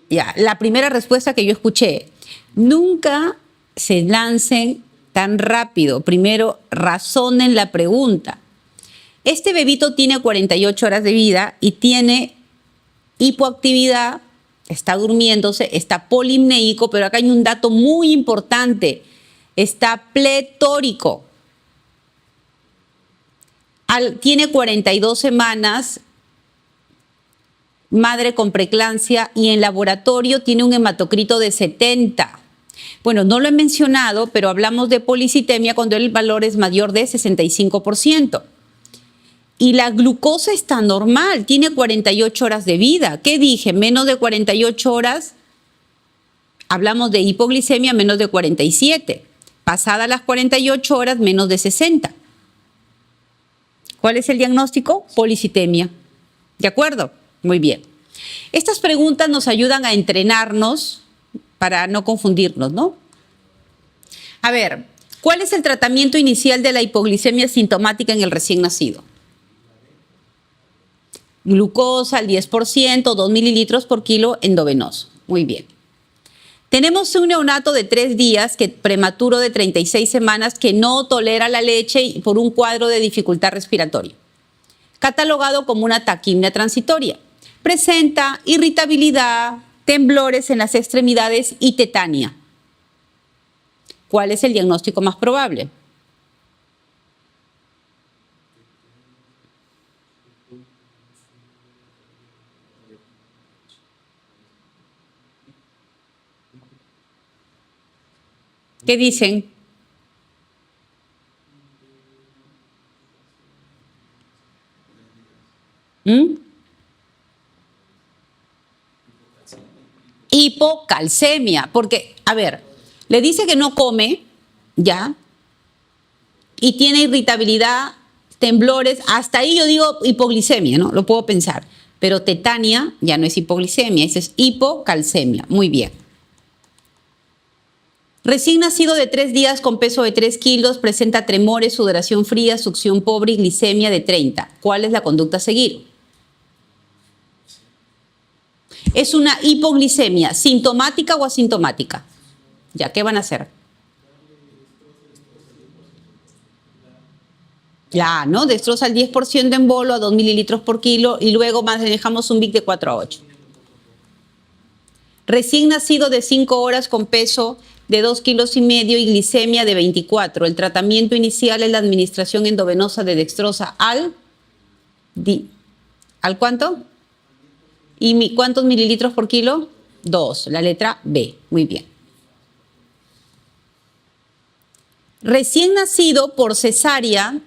Ya, la primera respuesta que yo escuché, nunca se lancen tan rápido. Primero, razonen la pregunta. Este bebito tiene 48 horas de vida y tiene hipoactividad, está durmiéndose, está polimneico, pero acá hay un dato muy importante, está pletórico. Tiene 42 semanas, madre con preeclampsia y en laboratorio tiene un hematocrito de 70. Bueno, no lo he mencionado, pero hablamos de policitemia cuando el valor es mayor de 65%. Y la glucosa está normal, tiene 48 horas de vida. ¿Qué dije? Menos de 48 horas, hablamos de hipoglicemia, menos de 47. Pasadas las 48 horas, menos de 60. ¿Cuál es el diagnóstico? Policitemia. ¿De acuerdo? Muy bien. Estas preguntas nos ayudan a entrenarnos para no confundirnos, ¿no? A ver, ¿cuál es el tratamiento inicial de la hipoglicemia sintomática en el recién nacido? Glucosa al 10%, 2 mililitros por kilo endovenoso. Muy bien. Tenemos un neonato de 3 días, prematuro de 36 semanas, que no tolera la leche y por un cuadro de dificultad respiratoria, catalogado como una taquimia transitoria. Presenta irritabilidad, temblores en las extremidades y tetania. ¿Cuál es el diagnóstico más probable? ¿Qué dicen? Hipocalcemia, porque, a ver, le dice que no come, ¿ya? Y tiene irritabilidad, temblores, hasta ahí yo digo hipoglicemia, ¿no? Lo puedo pensar. Pero tetania ya no es hipoglicemia, eso es hipocalcemia. Muy bien. Recién nacido de 3 días con peso de 3 kilos, presenta tremores, sudoración fría, succión pobre y glicemia de 30. ¿Cuál es la conducta a seguir? ¿Es una hipoglicemia sintomática o asintomática? ¿Ya qué van a hacer? Ya, ¿no? Destroza el 10% en bolo a 2 mililitros por kilo y luego manejamos un BIC de 4 a 8. Recién nacido de 5 horas con peso de 2,5 kilos y glicemia de 24. El tratamiento inicial es la administración endovenosa de dextrosa ¿al cuánto? ¿Y cuántos mililitros por kilo? 2. La letra B. Muy bien. Recién nacido por cesárea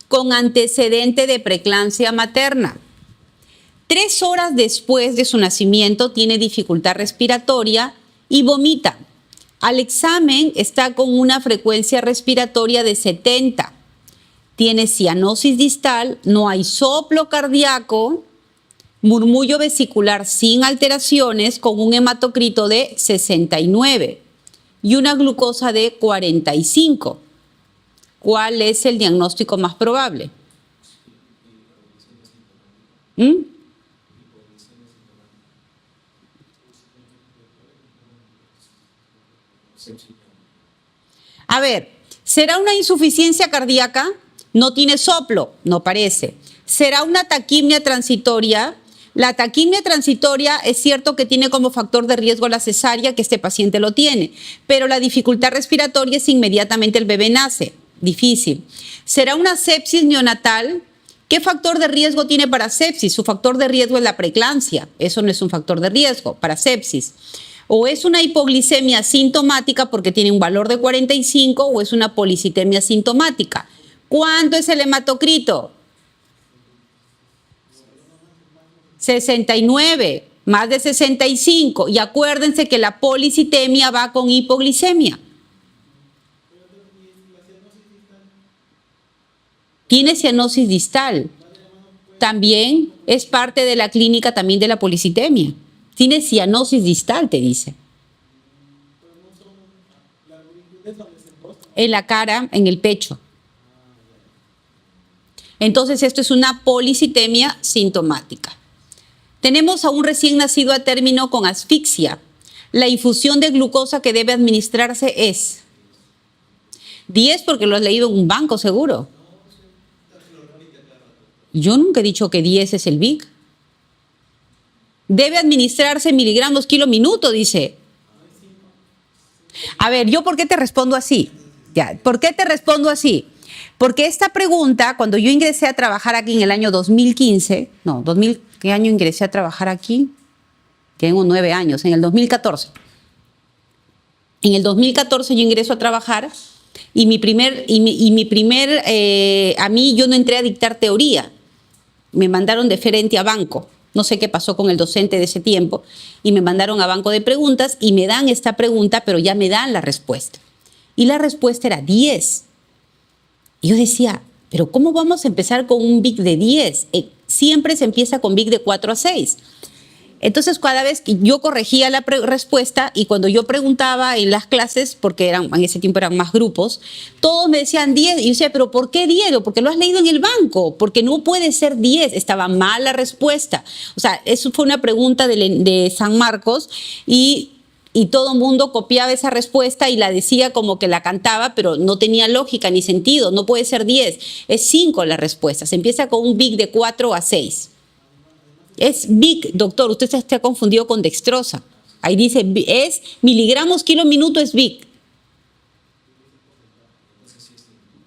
con antecedente de preeclampsia materna. 3 horas después de su nacimiento tiene dificultad respiratoria y vomita. Al examen está con una frecuencia respiratoria de 70. Tiene cianosis distal, no hay soplo cardíaco, Murmullo vesicular sin alteraciones con un hematocrito de 69 y una glucosa de 45. ¿Cuál es el diagnóstico más probable? A ver, ¿será una insuficiencia cardíaca? No tiene soplo, no parece. ¿Será una taquimia transitoria? La taquimia transitoria es cierto que tiene como factor de riesgo la cesárea, que este paciente lo tiene, pero la dificultad respiratoria es inmediatamente el bebé nace. Difícil. ¿Será una sepsis neonatal? ¿Qué factor de riesgo tiene para sepsis? Su factor de riesgo es la preeclampsia. Eso no es un factor de riesgo para sepsis. O es una hipoglicemia sintomática porque tiene un valor de 45 o es una policitemia sintomática. ¿Cuánto es el hematocrito? 69, más de 65. Y acuérdense que la policitemia va con hipoglicemia. Tiene cianosis distal. También es parte de la clínica también de la policitemia. Tiene cianosis distal, te dice. En la cara, en el pecho. Entonces, esto es una policitemia sintomática. Tenemos a un recién nacido a término con asfixia. La infusión de glucosa que debe administrarse es 10, porque lo has leído en un banco seguro. Yo nunca he dicho que 10 es el BIC. Debe administrarse miligramos kilo minuto, dice. A ver, ¿yo por qué te respondo así? Ya, ¿por qué te respondo así? Porque esta pregunta, cuando yo ingresé a trabajar aquí en el año 2015, no, ¿qué año ingresé a trabajar aquí? Tengo 9 años, en el 2014. En el 2014 yo ingreso a trabajar y a mí yo no entré a dictar teoría. Me mandaron de gerente a banco. No sé qué pasó con el docente de ese tiempo. Y me mandaron a banco de preguntas y me dan esta pregunta, pero ya me dan la respuesta. Y la respuesta era 10. Y yo decía, ¿pero cómo vamos a empezar con un BIC de 10? Siempre se empieza con BIC de 4 a 6. Entonces, cada vez que yo corregía la respuesta y cuando yo preguntaba en las clases, porque en ese tiempo eran más grupos, todos me decían 10. Y yo decía, ¿pero por qué 10? Porque lo has leído en el banco, porque no puede ser 10. Estaba mal la respuesta. O sea, eso fue una pregunta de San Marcos y todo el mundo copiaba esa respuesta y la decía como que la cantaba, pero no tenía lógica ni sentido. No puede ser 10. Es 5 la respuesta. Se empieza con un BIC de 4 a 6. Es BIC, doctor, usted se está confundido con dextrosa. Ahí dice, es miligramos kilo minuto, es BIC.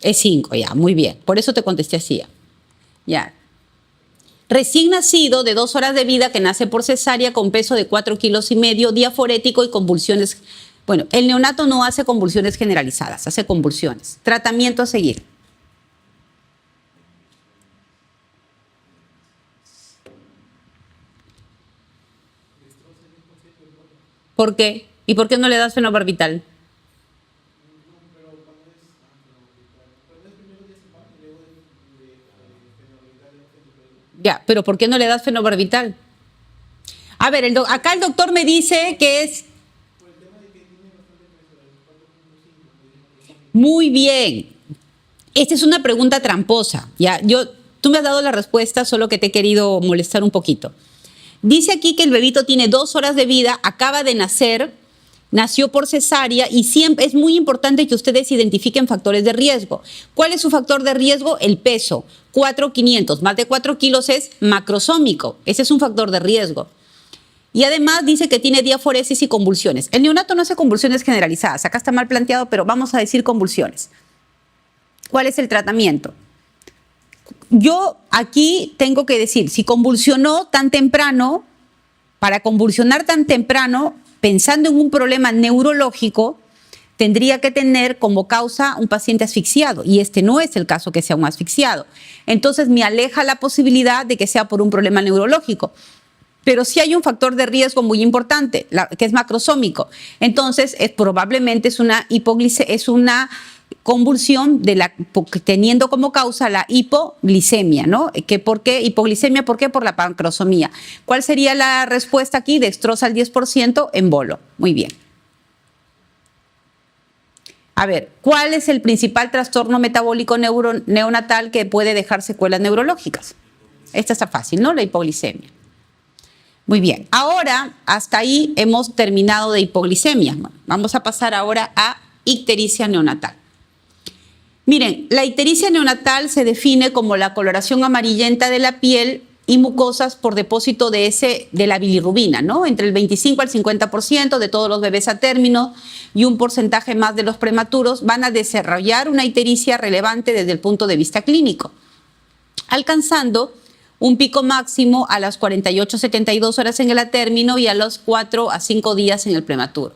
Es 5, ya, muy bien. Por eso te contesté así. Ya. Recién nacido de 2 horas de vida que nace por cesárea con peso de 4,5 kilos, diaforético y convulsiones. Bueno, el neonato no hace convulsiones generalizadas, hace convulsiones. Tratamiento a seguir. ¿Por qué? ¿Y por qué no le das fenobarbital? Ya, pero ¿por qué no le das fenobarbital? A ver, acá el doctor me dice que es... Muy bien. Esta es una pregunta tramposa. Ya, tú me has dado la respuesta, solo que te he querido molestar un poquito. Dice aquí que el bebito tiene 2 horas de vida, acaba de nacer, nació por cesárea y siempre es muy importante que ustedes identifiquen factores de riesgo. ¿Cuál es su factor de riesgo? El peso. 4,500, más de 4 kilos es macrosómico. Ese es un factor de riesgo. Y además dice que tiene diaforesis y convulsiones. El neonato no hace convulsiones generalizadas. Acá está mal planteado, pero vamos a decir convulsiones. ¿Cuál es el tratamiento? Yo aquí tengo que decir, si convulsionó tan temprano, para convulsionar tan temprano, pensando en un problema neurológico, tendría que tener como causa un paciente asfixiado, y este no es el caso que sea un asfixiado. Entonces me aleja la posibilidad de que sea por un problema neurológico. Pero sí hay un factor de riesgo muy importante, que es macrosómico. Entonces, probablemente es una convulsión teniendo como causa la hipoglicemia, ¿no? ¿Por qué hipoglicemia? ¿Por qué? Por la pancreosomía. ¿Cuál sería la respuesta aquí? Dextrosa al 10%, embolo. Muy bien. A ver, ¿cuál es el principal trastorno metabólico neonatal que puede dejar secuelas neurológicas? Esta está fácil, ¿no? La hipoglicemia. Muy bien. Ahora, hasta ahí hemos terminado de hipoglicemia. Vamos a pasar ahora a ictericia neonatal. Miren, la ictericia neonatal se define como la coloración amarillenta de la piel y mucosas por depósito de la bilirrubina, ¿no? Entre el 25 al 50% de todos los bebés a término y un porcentaje más de los prematuros van a desarrollar una ictericia relevante desde el punto de vista clínico, alcanzando un pico máximo a las 48-72 horas en el a término y a los 4 a 5 días en el prematuro.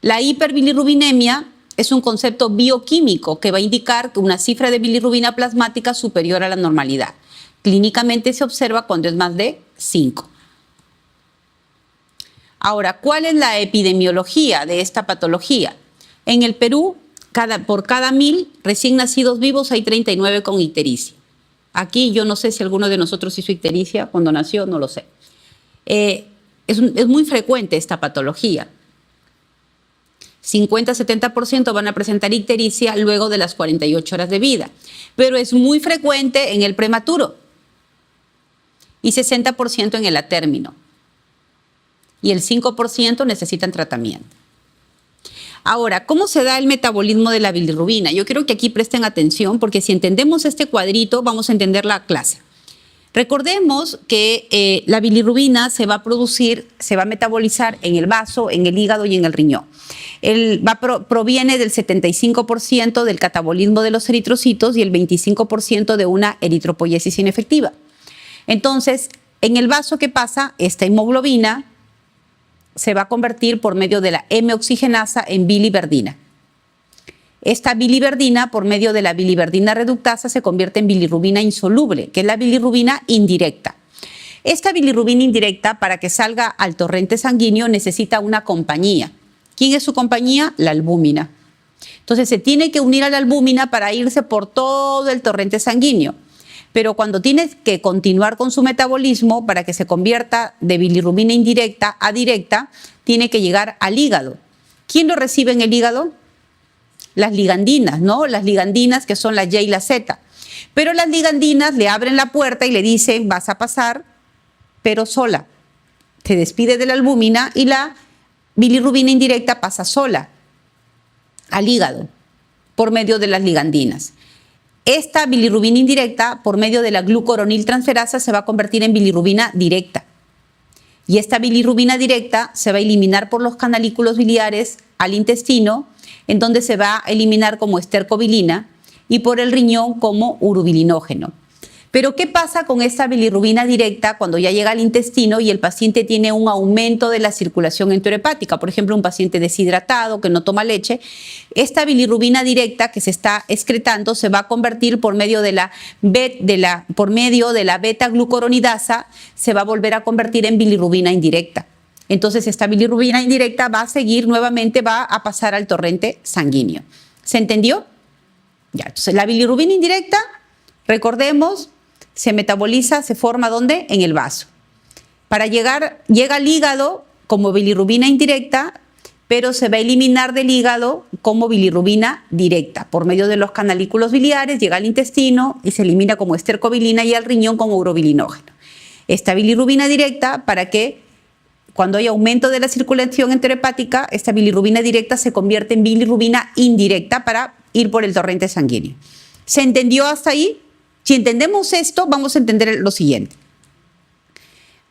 La hiperbilirrubinemia es un concepto bioquímico que va a indicar que una cifra de bilirrubina plasmática superior a la normalidad. Clínicamente se observa cuando es más de 5. Ahora, ¿cuál es la epidemiología de esta patología? En el Perú, por cada 1000 recién nacidos vivos hay 39 con ictericia. Aquí yo no sé si alguno de nosotros hizo ictericia cuando nació, no lo sé. Es muy frecuente esta patología. 50-70% van a presentar ictericia luego de las 48 horas de vida, pero es muy frecuente en el prematuro y 60% en el a término. Y el 5% necesitan tratamiento. Ahora, ¿cómo se da el metabolismo de la bilirrubina? Yo quiero que aquí presten atención porque si entendemos este cuadrito vamos a entender la clase. Recordemos que la bilirrubina se va a producir, se va a metabolizar en el vaso, en el hígado y en el riñón. Proviene del 75% del catabolismo de los eritrocitos y el 25% de una eritropoiesis inefectiva. Entonces, en el vaso, ¿qué pasa? Esta hemoglobina se va a convertir por medio de la M-oxigenasa en biliverdina. Esta biliverdina, por medio de la biliverdina reductasa, se convierte en bilirrubina insoluble, que es la bilirrubina indirecta. Esta bilirrubina indirecta, para que salga al torrente sanguíneo, necesita una compañía. ¿Quién es su compañía? La albúmina. Entonces, se tiene que unir a la albúmina para irse por todo el torrente sanguíneo. Pero cuando tiene que continuar con su metabolismo, para que se convierta de bilirrubina indirecta a directa, tiene que llegar al hígado. ¿Quién lo recibe en el hígado? Las ligandinas, ¿no? Las ligandinas que son la Y y la Z. Pero las ligandinas le abren la puerta y le dicen, vas a pasar, pero sola. Se despide de la albúmina y la bilirrubina indirecta pasa sola al hígado por medio de las ligandinas. Esta bilirrubina indirecta, por medio de la glucuroniltransferasa, se va a convertir en bilirrubina directa. Y esta bilirrubina directa se va a eliminar por los canalículos biliares al intestino, en donde se va a eliminar como estercobilina y por el riñón como urobilinógeno. Pero ¿qué pasa con esta bilirrubina directa cuando ya llega al intestino y el paciente tiene un aumento de la circulación enterohepática? Por ejemplo, un paciente deshidratado que no toma leche. Esta bilirrubina directa que se está excretando se va a convertir por medio de la beta-glucuronidasa, se va a volver a convertir en bilirrubina indirecta. Entonces, esta bilirrubina indirecta va a seguir nuevamente, va a pasar al torrente sanguíneo. ¿Se entendió? Ya, entonces la bilirrubina indirecta, recordemos, se metaboliza, se forma ¿dónde? En el vaso. Llega al hígado como bilirrubina indirecta, pero se va a eliminar del hígado como bilirrubina directa. Por medio de los canalículos biliares llega al intestino y se elimina como estercobilina y al riñón como urobilinógeno. Esta bilirrubina directa, para que cuando hay aumento de la circulación enterohepática, esta bilirrubina directa se convierte en bilirrubina indirecta para ir por el torrente sanguíneo. ¿Se entendió hasta ahí? Si entendemos esto, vamos a entender lo siguiente.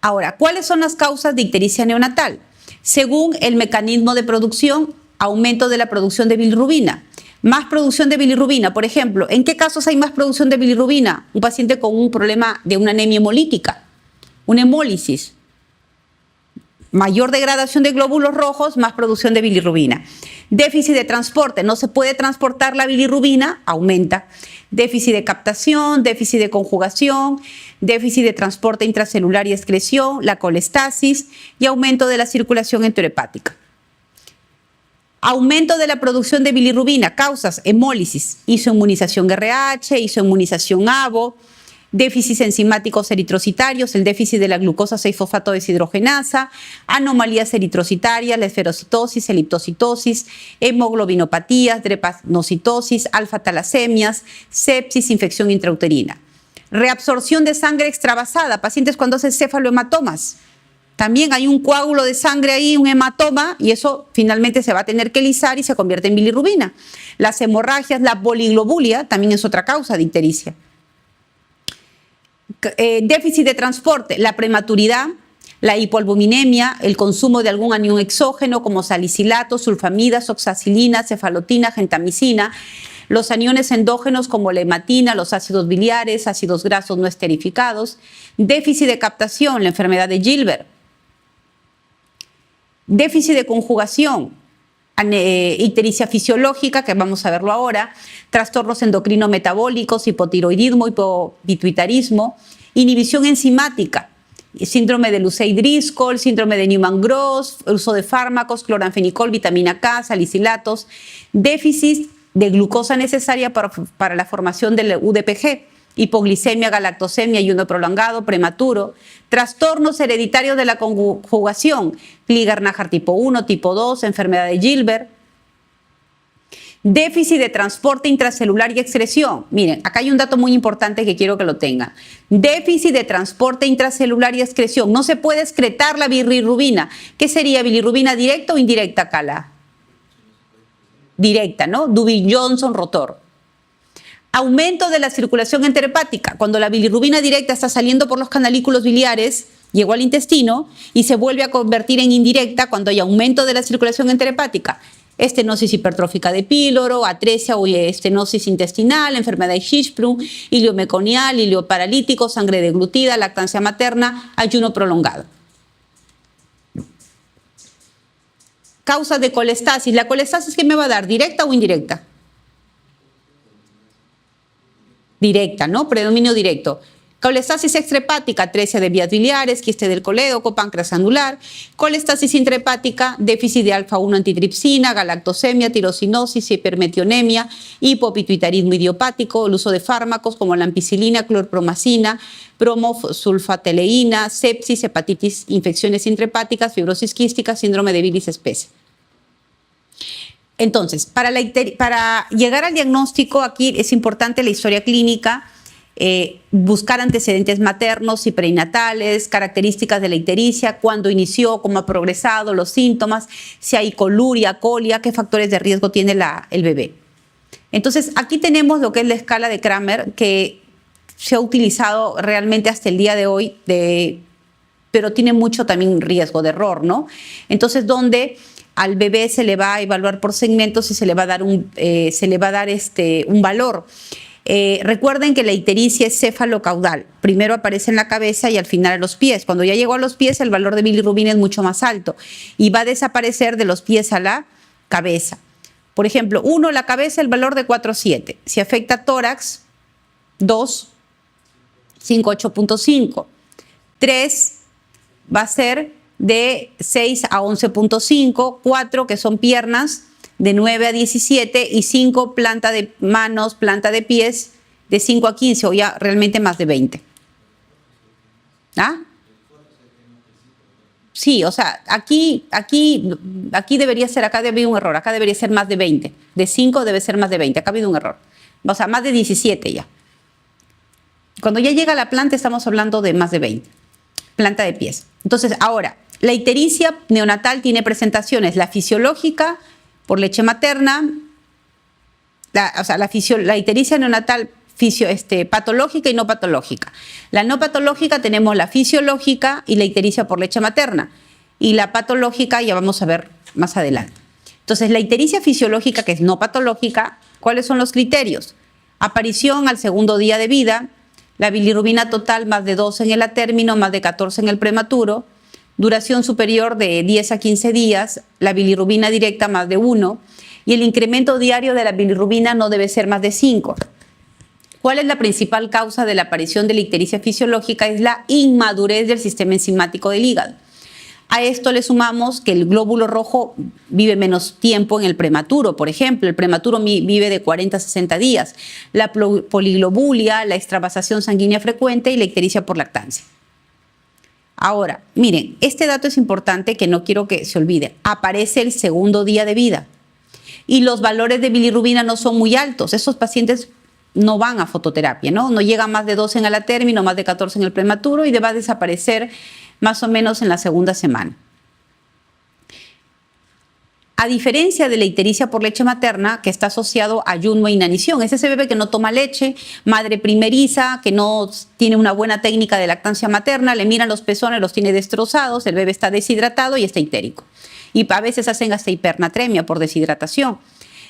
Ahora, ¿cuáles son las causas de ictericia neonatal? Según el mecanismo de producción, aumento de la producción de bilirrubina. Más producción de bilirrubina, por ejemplo, ¿en qué casos hay más producción de bilirrubina? Un paciente con un problema de una anemia hemolítica, una hemólisis. Mayor degradación de glóbulos rojos, más producción de bilirrubina. Déficit de transporte, no se puede transportar la bilirrubina, aumenta. Déficit de captación, déficit de conjugación, déficit de transporte intracelular y excreción, la colestasis y aumento de la circulación enterohepática. Aumento de la producción de bilirrubina, causas, hemólisis, isoinmunización RH, isoinmunización ABO, déficits enzimáticos eritrocitarios, el déficit de la glucosa 6-fosfato deshidrogenasa, anomalías eritrocitarias, la esferocitosis, eliptocitosis, hemoglobinopatías, drepanocitosis, alfa-talasemias, sepsis, infección intrauterina. Reabsorción de sangre extravasada, pacientes cuando hacen cefalohematomas. También hay un coágulo de sangre ahí, un hematoma, y eso finalmente se va a tener que lisar y se convierte en bilirrubina. Las hemorragias, la poliglobulia también es otra causa de ictericia. Déficit de transporte, la prematuridad, la hipoalbuminemia, el consumo de algún anión exógeno como salicilato, sulfamidas, oxacilina, cefalotina, gentamicina, los aniones endógenos como la hematina, los ácidos biliares, ácidos grasos no esterificados, déficit de captación, la enfermedad de Gilbert, déficit de conjugación, ictericia fisiológica, que vamos a verlo ahora, trastornos endocrino-metabólicos, hipotiroidismo, hipopituitarismo, inhibición enzimática, síndrome de Lucey-Driscoll, síndrome de Neumann-Gross, uso de fármacos, cloranfenicol, vitamina K, salicilatos, déficit de glucosa necesaria para la formación del UDPG, hipoglicemia, galactosemia, ayuno prolongado, prematuro, trastornos hereditarios de la conjugación, Klinger-Najar tipo 1, tipo 2, enfermedad de Gilbert, déficit de transporte intracelular y excreción. Miren, acá hay un dato muy importante que quiero que lo tengan. Déficit de transporte intracelular y excreción. No se puede excretar la bilirrubina. ¿Qué sería bilirrubina directa o indirecta, Cala? Directa, ¿no? Dubin-Johnson-Rotor. Aumento de la circulación enterhepática. Cuando la bilirrubina directa está saliendo por los canalículos biliares, llegó al intestino y se vuelve a convertir en indirecta cuando hay aumento de la circulación enterhepática. Estenosis hipertrófica de píloro, atresia o estenosis intestinal, enfermedad de Hirschsprung, hilio meconial, hilio paralítico, sangre deglutida, lactancia materna, ayuno prolongado. Causas de colestasis. ¿La colestasis qué me va a dar? ¿Directa o indirecta? Directa, ¿no? Predominio directo. Colestasis extrahepática, atresia de vías biliares, quiste del colédoco, páncreas anular. Colestasis intrahepática, déficit de alfa-1 antitripsina, galactosemia, tirosinosis, hipermetionemia, hipopituitarismo idiopático, el uso de fármacos como la ampicilina, clorpromacina, bromosulfateleína, sepsis, hepatitis, infecciones intrahepáticas, fibrosis quística, síndrome de bilis espesa. Entonces, para llegar al diagnóstico, aquí es importante la historia clínica, buscar antecedentes maternos y prenatales, características de la ictericia, cuándo inició, cómo ha progresado, los síntomas, si hay coluria, colia, qué factores de riesgo tiene el bebé. Entonces, aquí tenemos lo que es la escala de Kramer, que se ha utilizado realmente hasta el día de hoy, pero tiene mucho también riesgo de error, ¿no? Entonces, donde al bebé se le va a evaluar por segmentos y se le va a dar un valor. Recuerden que la ictericia es cefalocaudal. Primero aparece en la cabeza y al final a los pies. Cuando ya llegó a los pies, el valor de bilirrubina es mucho más alto y va a desaparecer de los pies a la cabeza. Por ejemplo, 1, la cabeza, el valor de 4,7. Si afecta tórax, 2, 5,8.5. 3 va a ser de 6 a 11.5. 4, que son piernas, de 9 a 17, y 5, planta de manos, planta de pies, de 5 a 15, o ya realmente más de 20. ¿Ah? Sí, o sea, aquí debería ser, acá debe haber un error, acá debería ser más de 20. De 5 debe ser más de 20, acá ha habido un error. O sea, más de 17 ya. Cuando ya llega la planta estamos hablando de más de 20. Planta de pies. Entonces, ahora, la ictericia neonatal tiene presentaciones, la fisiológica, por leche materna, la ictericia neonatal patológica y no patológica. La no patológica tenemos la fisiológica y la ictericia por leche materna. Y la patológica ya vamos a ver más adelante. Entonces, la ictericia fisiológica, que es no patológica, ¿cuáles son los criterios? Aparición al segundo día de vida, la bilirrubina total más de 12 en el atérmino, más de 14 en el prematuro, duración superior de 10 a 15 días, la bilirrubina directa más de 1 y el incremento diario de la bilirrubina no debe ser más de 5. ¿Cuál es la principal causa de la aparición de la ictericia fisiológica? Es la inmadurez del sistema enzimático del hígado. A esto le sumamos que el glóbulo rojo vive menos tiempo en el prematuro, por ejemplo. El prematuro vive de 40 a 60 días. La poliglobulia, la extravasación sanguínea frecuente y la ictericia por lactancia. Ahora, miren, este dato es importante que no quiero que se olvide. Aparece el segundo día de vida y los valores de bilirrubina no son muy altos. Esos pacientes no van a fototerapia, ¿no? No llegan más de 12 en el término, más de 14 en el prematuro y va a desaparecer más o menos en la segunda semana. A diferencia de la ictericia por leche materna, que está asociado a ayuno e inanición, es ese bebé que no toma leche, madre primeriza, que no tiene una buena técnica de lactancia materna, le miran los pezones, los tiene destrozados, el bebé está deshidratado y está ictérico. Y a veces hacen hasta hipernatremia por deshidratación.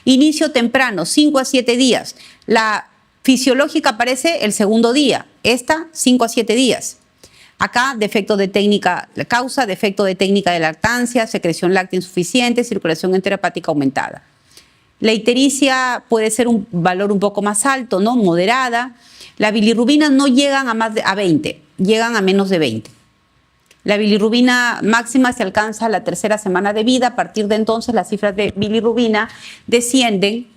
Inicio temprano, 5 a 7 días. La fisiológica aparece el segundo día, esta 5 a 7 días. Acá, defecto de técnica, la causa, defecto de técnica de lactancia, secreción láctea insuficiente, circulación enterohepática aumentada. La ictericia puede ser un valor un poco más alto, ¿no? Moderada. La bilirrubina no llegan a más de 20, llegan a menos de 20. La bilirrubina máxima se alcanza a la tercera semana de vida. A partir de entonces, las cifras de bilirrubina descienden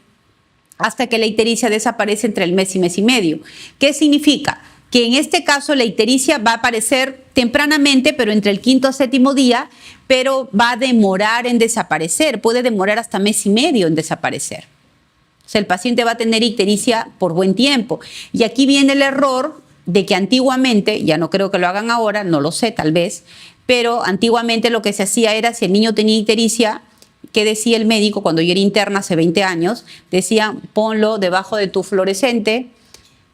hasta que la ictericia desaparece entre el mes y medio. ¿Qué significa? Que en este caso la ictericia va a aparecer tempranamente, pero entre el quinto a séptimo día, pero va a demorar en desaparecer, puede demorar hasta mes y medio en desaparecer. O sea, el paciente va a tener ictericia por buen tiempo. Y aquí viene el error de que antiguamente, ya no creo que lo hagan ahora, no lo sé tal vez, pero antiguamente lo que se hacía era, si el niño tenía ictericia, ¿qué decía el médico cuando yo era interna hace 20 años? Decía, ponlo debajo de tu fluorescente,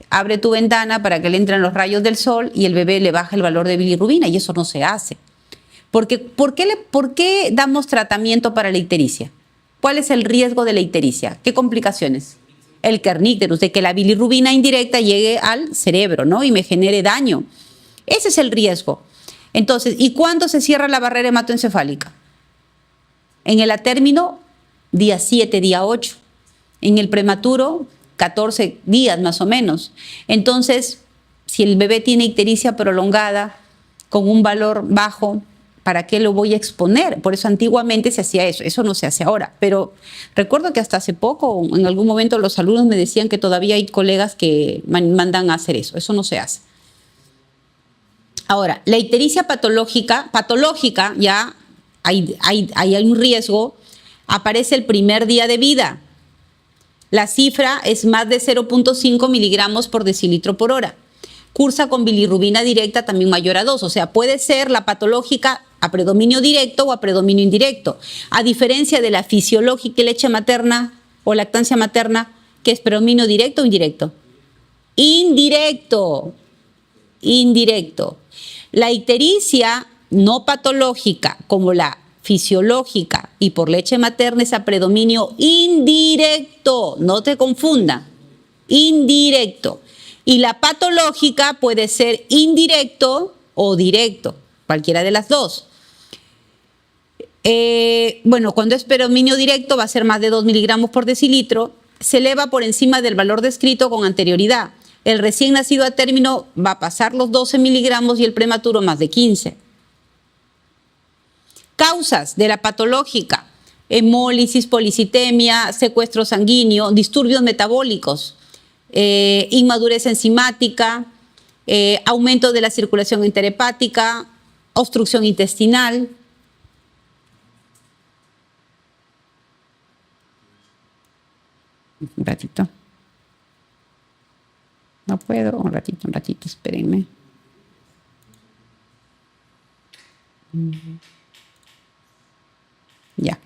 abre tu ventana para que le entren los rayos del sol y el bebé le baja el valor de bilirrubina, y eso no se hace. ¿Por qué damos tratamiento para la ictericia? ¿Cuál es el riesgo de la ictericia? ¿Qué complicaciones? El kernícterus, de que la bilirrubina indirecta llegue al cerebro, ¿no? Y me genere daño. Ese es el riesgo. Entonces, ¿y cuándo se cierra la barrera hematoencefálica? En el atérmino, día 7, día 8. En el prematuro, 14 días más o menos. Entonces, si el bebé tiene ictericia prolongada con un valor bajo, ¿para qué lo voy a exponer? Por eso antiguamente se hacía eso no se hace ahora. Pero recuerdo que hasta hace poco, en algún momento, los alumnos me decían que todavía hay colegas que mandan a hacer eso no se hace. Ahora, la ictericia patológica ya hay un riesgo, aparece el primer día de vida. La cifra es más de 0.5 miligramos por decilitro por hora. Cursa con bilirrubina directa también mayor a 2. O sea, puede ser la patológica a predominio directo o a predominio indirecto. A diferencia de la fisiológica y leche materna o lactancia materna, que es predominio directo o indirecto. Indirecto. La ictericia no patológica, como la fisiológica y por leche materna, es a predominio indirecto, no te confunda, indirecto. Y la patológica puede ser indirecto o directo, cualquiera de las dos. Bueno, cuando es predominio directo va a ser más de 2 miligramos por decilitro, se eleva por encima del valor descrito con anterioridad. El recién nacido a término va a pasar los 12 miligramos y el prematuro más de 15. Causas de la patológica: hemólisis, policitemia, secuestro sanguíneo, disturbios metabólicos, inmadurez enzimática, aumento de la circulación enterohepática, obstrucción intestinal. Un ratito. No puedo, un ratito, espérenme. Ya.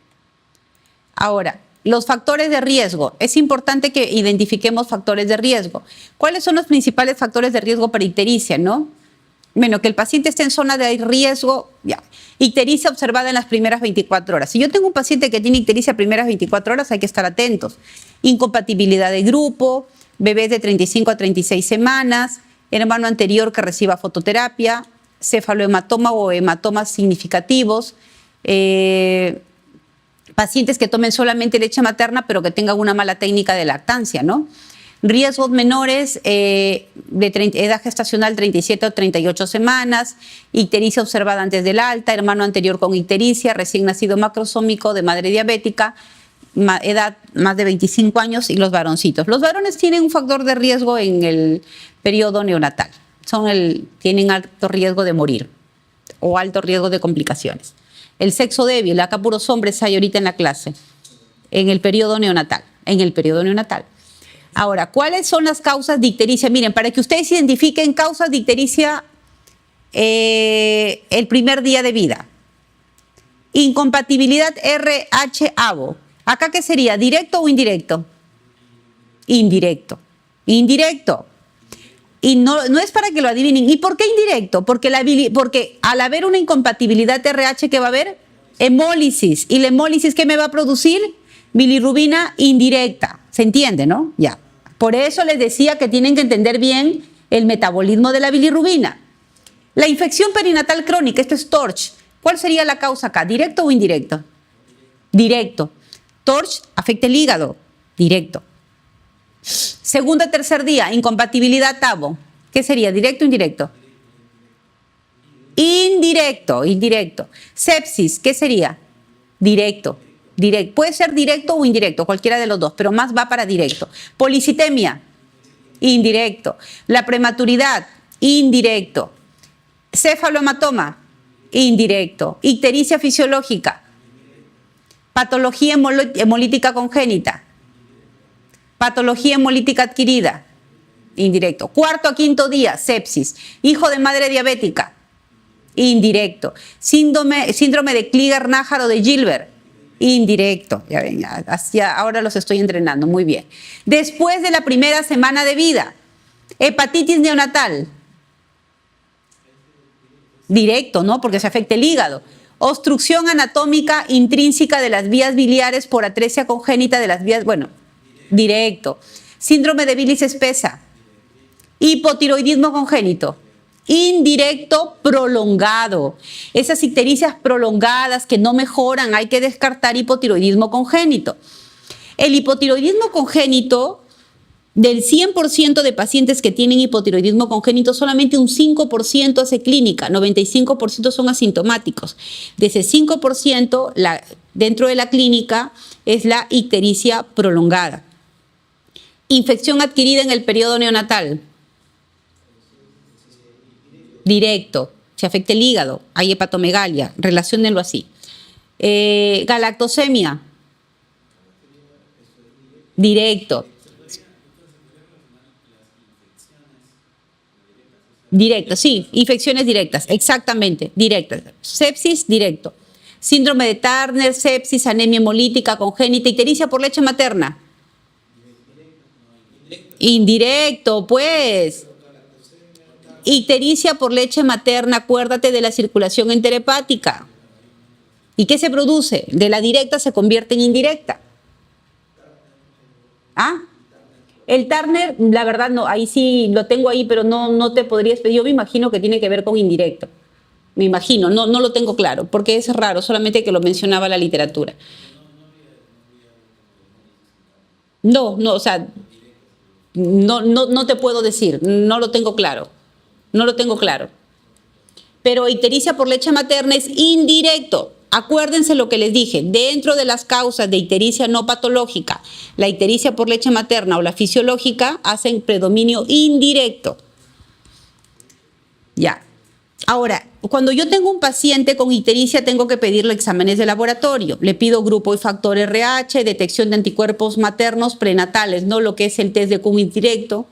Ahora, los factores de riesgo. Es importante que identifiquemos factores de riesgo. ¿Cuáles son los principales factores de riesgo para ictericia, no? Bueno, que el paciente esté en zona de riesgo, ya. Ictericia observada en las primeras 24 horas. Si yo tengo un paciente que tiene ictericia primeras 24 horas, hay que estar atentos. Incompatibilidad de grupo, bebés de 35 a 36 semanas, hermano anterior que reciba fototerapia, cefalohematoma o hematomas significativos, pacientes que tomen solamente leche materna pero que tengan una mala técnica de lactancia, ¿no? Riesgos menores de edad gestacional 37 o 38 semanas, ictericia observada antes del alta, hermano anterior con ictericia, recién nacido macrosómico de madre diabética, edad más de 25 años y los varoncitos. Los varones tienen un factor de riesgo en el periodo neonatal, tienen alto riesgo de morir o alto riesgo de complicaciones. El sexo débil, acá puros hombres hay ahorita en la clase, en el periodo neonatal, Ahora, ¿cuáles son las causas de ictericia? Miren, para que ustedes identifiquen causas de ictericia el primer día de vida. Incompatibilidad RH-AVO. ¿Acá qué sería? ¿Directo o indirecto? Indirecto. Indirecto. Y no es para que lo adivinen. ¿Y por qué indirecto? Porque al haber una incompatibilidad RH, ¿qué va a haber? Hemólisis. ¿Y la hemólisis qué me va a producir? Bilirrubina indirecta. ¿Se entiende, no? Ya. Por eso les decía que tienen que entender bien el metabolismo de la bilirrubina. La infección perinatal crónica, esto es TORCH. ¿Cuál sería la causa acá? ¿Directo o indirecto? Directo. TORCH afecta el hígado. Directo. Segundo, tercer día, incompatibilidad TAVO. ¿Qué sería? ¿Directo o indirecto? Indirecto. Sepsis, ¿qué sería? Directo. Puede ser directo o indirecto, cualquiera de los dos, pero más va para directo. Policitemia, indirecto. La prematuridad, indirecto. Cefalohematoma, indirecto. Ictericia fisiológica. Patología hemolítica congénita. Patología hemolítica adquirida, indirecto. Cuarto a quinto día, sepsis. Hijo de madre diabética, indirecto. Síndrome de Klinger-Nájar o de Gilbert, indirecto. Ya ven, ahora los estoy entrenando, muy bien. Después de la primera semana de vida, hepatitis neonatal, directo, ¿no? Porque se afecta el hígado. Obstrucción anatómica intrínseca de las vías biliares por atresia congénita de las vías, directo. Síndrome de bilis espesa. Hipotiroidismo congénito. Indirecto prolongado. Esas ictericias prolongadas que no mejoran, hay que descartar hipotiroidismo congénito. El hipotiroidismo congénito, del 100% de pacientes que tienen hipotiroidismo congénito, solamente un 5% hace clínica, 95% son asintomáticos. De ese 5%, dentro de la clínica es la ictericia prolongada. Infección adquirida en el periodo neonatal. Directo. Se afecta el hígado. Hay hepatomegalia. Relaciónenlo así. Galactosemia. Directo. Directo, sí. Infecciones directas. Exactamente. Directas. Sepsis, directo. Síndrome de Turner, sepsis, anemia hemolítica congénita, ictericia por leche materna. Indirecto, pues. Ictericia por leche materna, acuérdate de la circulación enterhepática. ¿Y qué se produce? De la directa se convierte en indirecta. ¿Ah? El Turner, la verdad no, ahí sí lo tengo ahí, pero no te podría pedir. Yo me imagino que tiene que ver con indirecto. Me imagino, no lo tengo claro, porque es raro, solamente que lo mencionaba la literatura. O sea, no te puedo decir, no lo tengo claro. Pero ictericia por leche materna es indirecto. Acuérdense lo que les dije, dentro de las causas de ictericia no patológica, la ictericia por leche materna o la fisiológica hacen predominio indirecto. Ya. Ahora, cuando yo tengo un paciente con ictericia, tengo que pedirle exámenes de laboratorio. Le pido grupo y factor RH, detección de anticuerpos maternos prenatales, no lo que es el test de Cummins directo,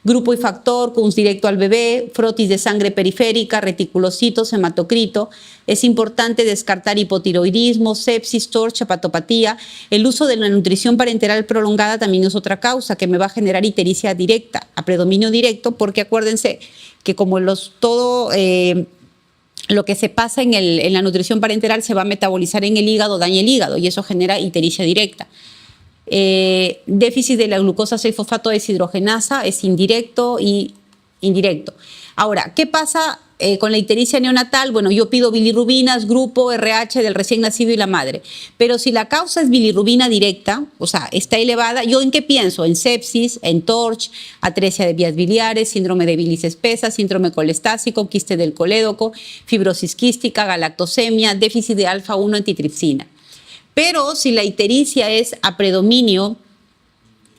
grupo y factor, Cummins directo al bebé, frotis de sangre periférica, reticulocitos, hematocrito. Es importante descartar hipotiroidismo, sepsis, TORCH, hepatopatía. El uso de la nutrición parenteral prolongada también es otra causa que me va a generar ictericia directa, a predominio directo, porque acuérdense que como lo que se pasa en la nutrición parenteral se va a metabolizar en el hígado, daña el hígado y eso genera ictericia directa. Déficit de la glucosa 6-fosfato deshidrogenasa es indirecto y indirecto. Ahora, ¿qué pasa con la ictericia neonatal, bueno, yo pido bilirrubinas, grupo RH del recién nacido y la madre. Pero si la causa es bilirrubina directa, o sea, está elevada, ¿yo en qué pienso? En sepsis, en TORCH, atresia de vías biliares, síndrome de bilis espesa, síndrome colestásico, quiste del colédoco, fibrosis quística, galactosemia, déficit de alfa-1 antitripsina. Pero si la ictericia es a predominio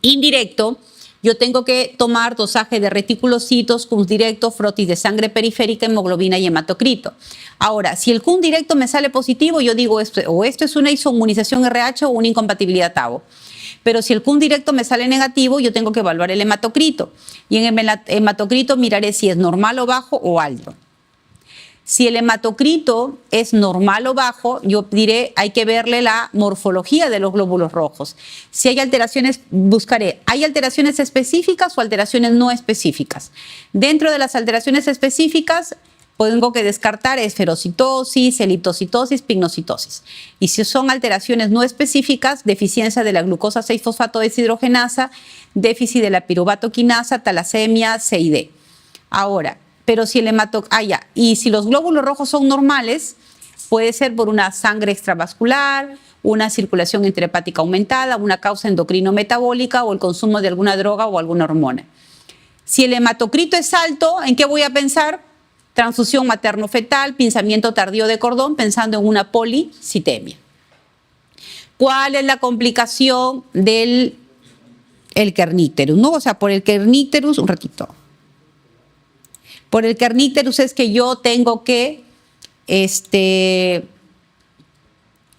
indirecto, yo tengo que tomar dosaje de reticulocitos, CUM directo, frotis de sangre periférica, hemoglobina y hematocrito. Ahora, si el CUM directo me sale positivo, yo digo esto es una isoinmunización RH o una incompatibilidad TAVO. Pero si el CUM directo me sale negativo, yo tengo que evaluar el hematocrito. Y en el hematocrito miraré si es normal o bajo o alto. Si el hematocrito es normal o bajo, yo diré, hay que verle la morfología de los glóbulos rojos. Si hay alteraciones, buscaré, ¿hay alteraciones específicas o alteraciones no específicas? Dentro de las alteraciones específicas, tengo que descartar esferocitosis, eliptocitosis, pignocitosis. Y si son alteraciones no específicas, deficiencia de la glucosa 6-fosfato deshidrogenasa, déficit de la piruvato quinasa, talasemia, CID. Ahora, pero si el y si los glóbulos rojos son normales, puede ser por una sangre extravascular, una circulación intrahepática aumentada, una causa endocrino-metabólica o el consumo de alguna droga o alguna hormona. Si el hematocrito es alto, ¿en qué voy a pensar? Transfusión materno-fetal, pinzamiento tardío de cordón, pensando en una policitemia. ¿Cuál es la complicación del kernicterus? ¿No? O sea, por el kernicterus, un ratito. Por el kernicterus es que yo tengo que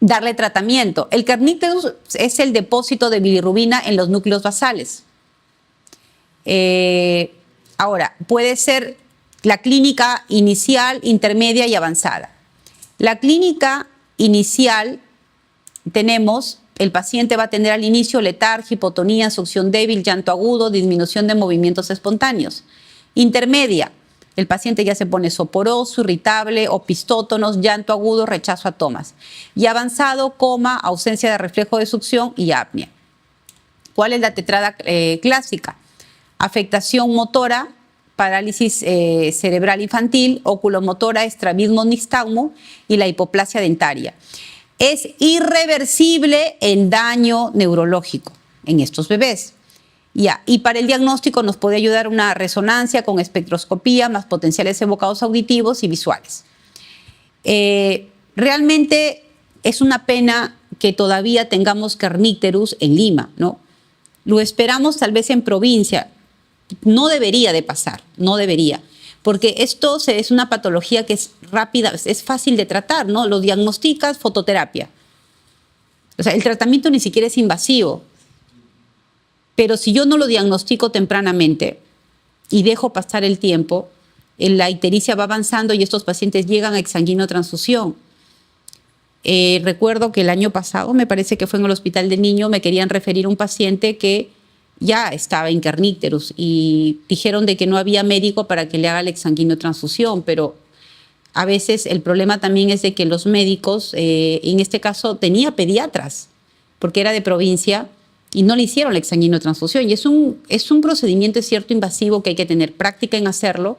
darle tratamiento. El kernicterus es el depósito de bilirrubina en los núcleos basales. Ahora, puede ser la clínica inicial, intermedia y avanzada. La clínica inicial tenemos, el paciente va a tener al inicio letargia, hipotonía, succión débil, llanto agudo, disminución de movimientos espontáneos. Intermedia, el paciente ya se pone soporoso, irritable, opistótonos, llanto agudo, rechazo a tomas. Y avanzado, coma, ausencia de reflejo de succión y apnea. ¿Cuál es la tetrada clásica? Afectación motora, parálisis cerebral infantil, oculomotora, estrabismo, nistagmo y la hipoplasia dentaria. Es irreversible el daño neurológico en estos bebés. Y para el diagnóstico nos puede ayudar una resonancia con espectroscopía, más potenciales evocados auditivos y visuales. Realmente es una pena que todavía tengamos kernicterus en Lima, ¿no? Lo esperamos tal vez en provincia. No debería de pasar, no debería. Porque esto es una patología que es rápida, es fácil de tratar, ¿no? Lo diagnosticas, fototerapia. O sea, el tratamiento ni siquiera es invasivo. Pero si yo no lo diagnostico tempranamente y dejo pasar el tiempo, la ictericia va avanzando y estos pacientes llegan a exsanguinotransfusión. Recuerdo que el año pasado, me parece que fue en el hospital de niño, me querían referir a un paciente que ya estaba en kernicterus y dijeron de que no había médico para que le haga la exsanguinotransfusión, pero a veces el problema también es de que los médicos, en este caso tenía pediatras, porque era de provincia, y no le hicieron la exsanguinotransfusión. Y es un procedimiento, es cierto, invasivo, que hay que tener práctica en hacerlo,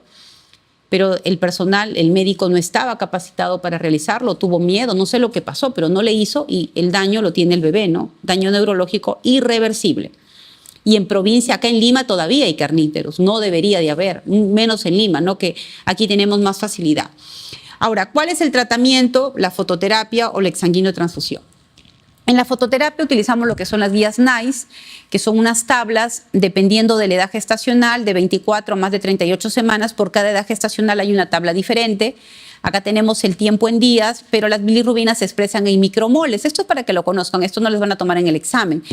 pero el personal, el médico no estaba capacitado para realizarlo, tuvo miedo, no sé lo que pasó, pero no le hizo y el daño lo tiene el bebé, ¿no? Daño neurológico irreversible. Y en provincia, acá en Lima todavía hay kernicterus, no debería de haber, menos en Lima, ¿no? Que aquí tenemos más facilidad. Ahora, ¿cuál es el tratamiento? La fototerapia o la exsanguinotransfusión. En la fototerapia utilizamos lo que son las guías NICE, que son unas tablas, dependiendo de la edad gestacional, de 24 a más de 38 semanas. Por cada edad gestacional hay una tabla diferente. Acá tenemos el tiempo en días, pero las bilirrubinas se expresan en micromoles. Esto es para que lo conozcan, esto no les van a tomar en el examen.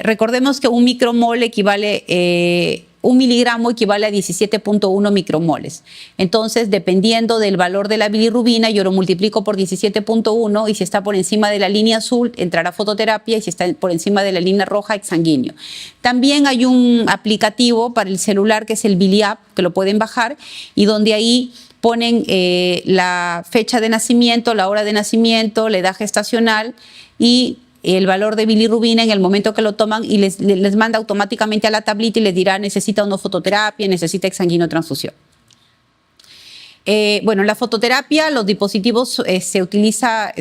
Recordemos que un micromol equivale... 1 miligramo equivale a 17.1 micromoles. Entonces, dependiendo del valor de la bilirrubina, yo lo multiplico por 17.1 y si está por encima de la línea azul, entrará fototerapia y si está por encima de la línea roja, exsanguíneo. También hay un aplicativo para el celular que es el Biliap, que lo pueden bajar y donde ahí ponen la fecha de nacimiento, la hora de nacimiento, la edad gestacional y el valor de bilirrubina en el momento que lo toman y les manda automáticamente a la tablita y les dirá necesita una fototerapia, necesita exsanguinotransfusión. Bueno, la fototerapia, los dispositivos se utiliza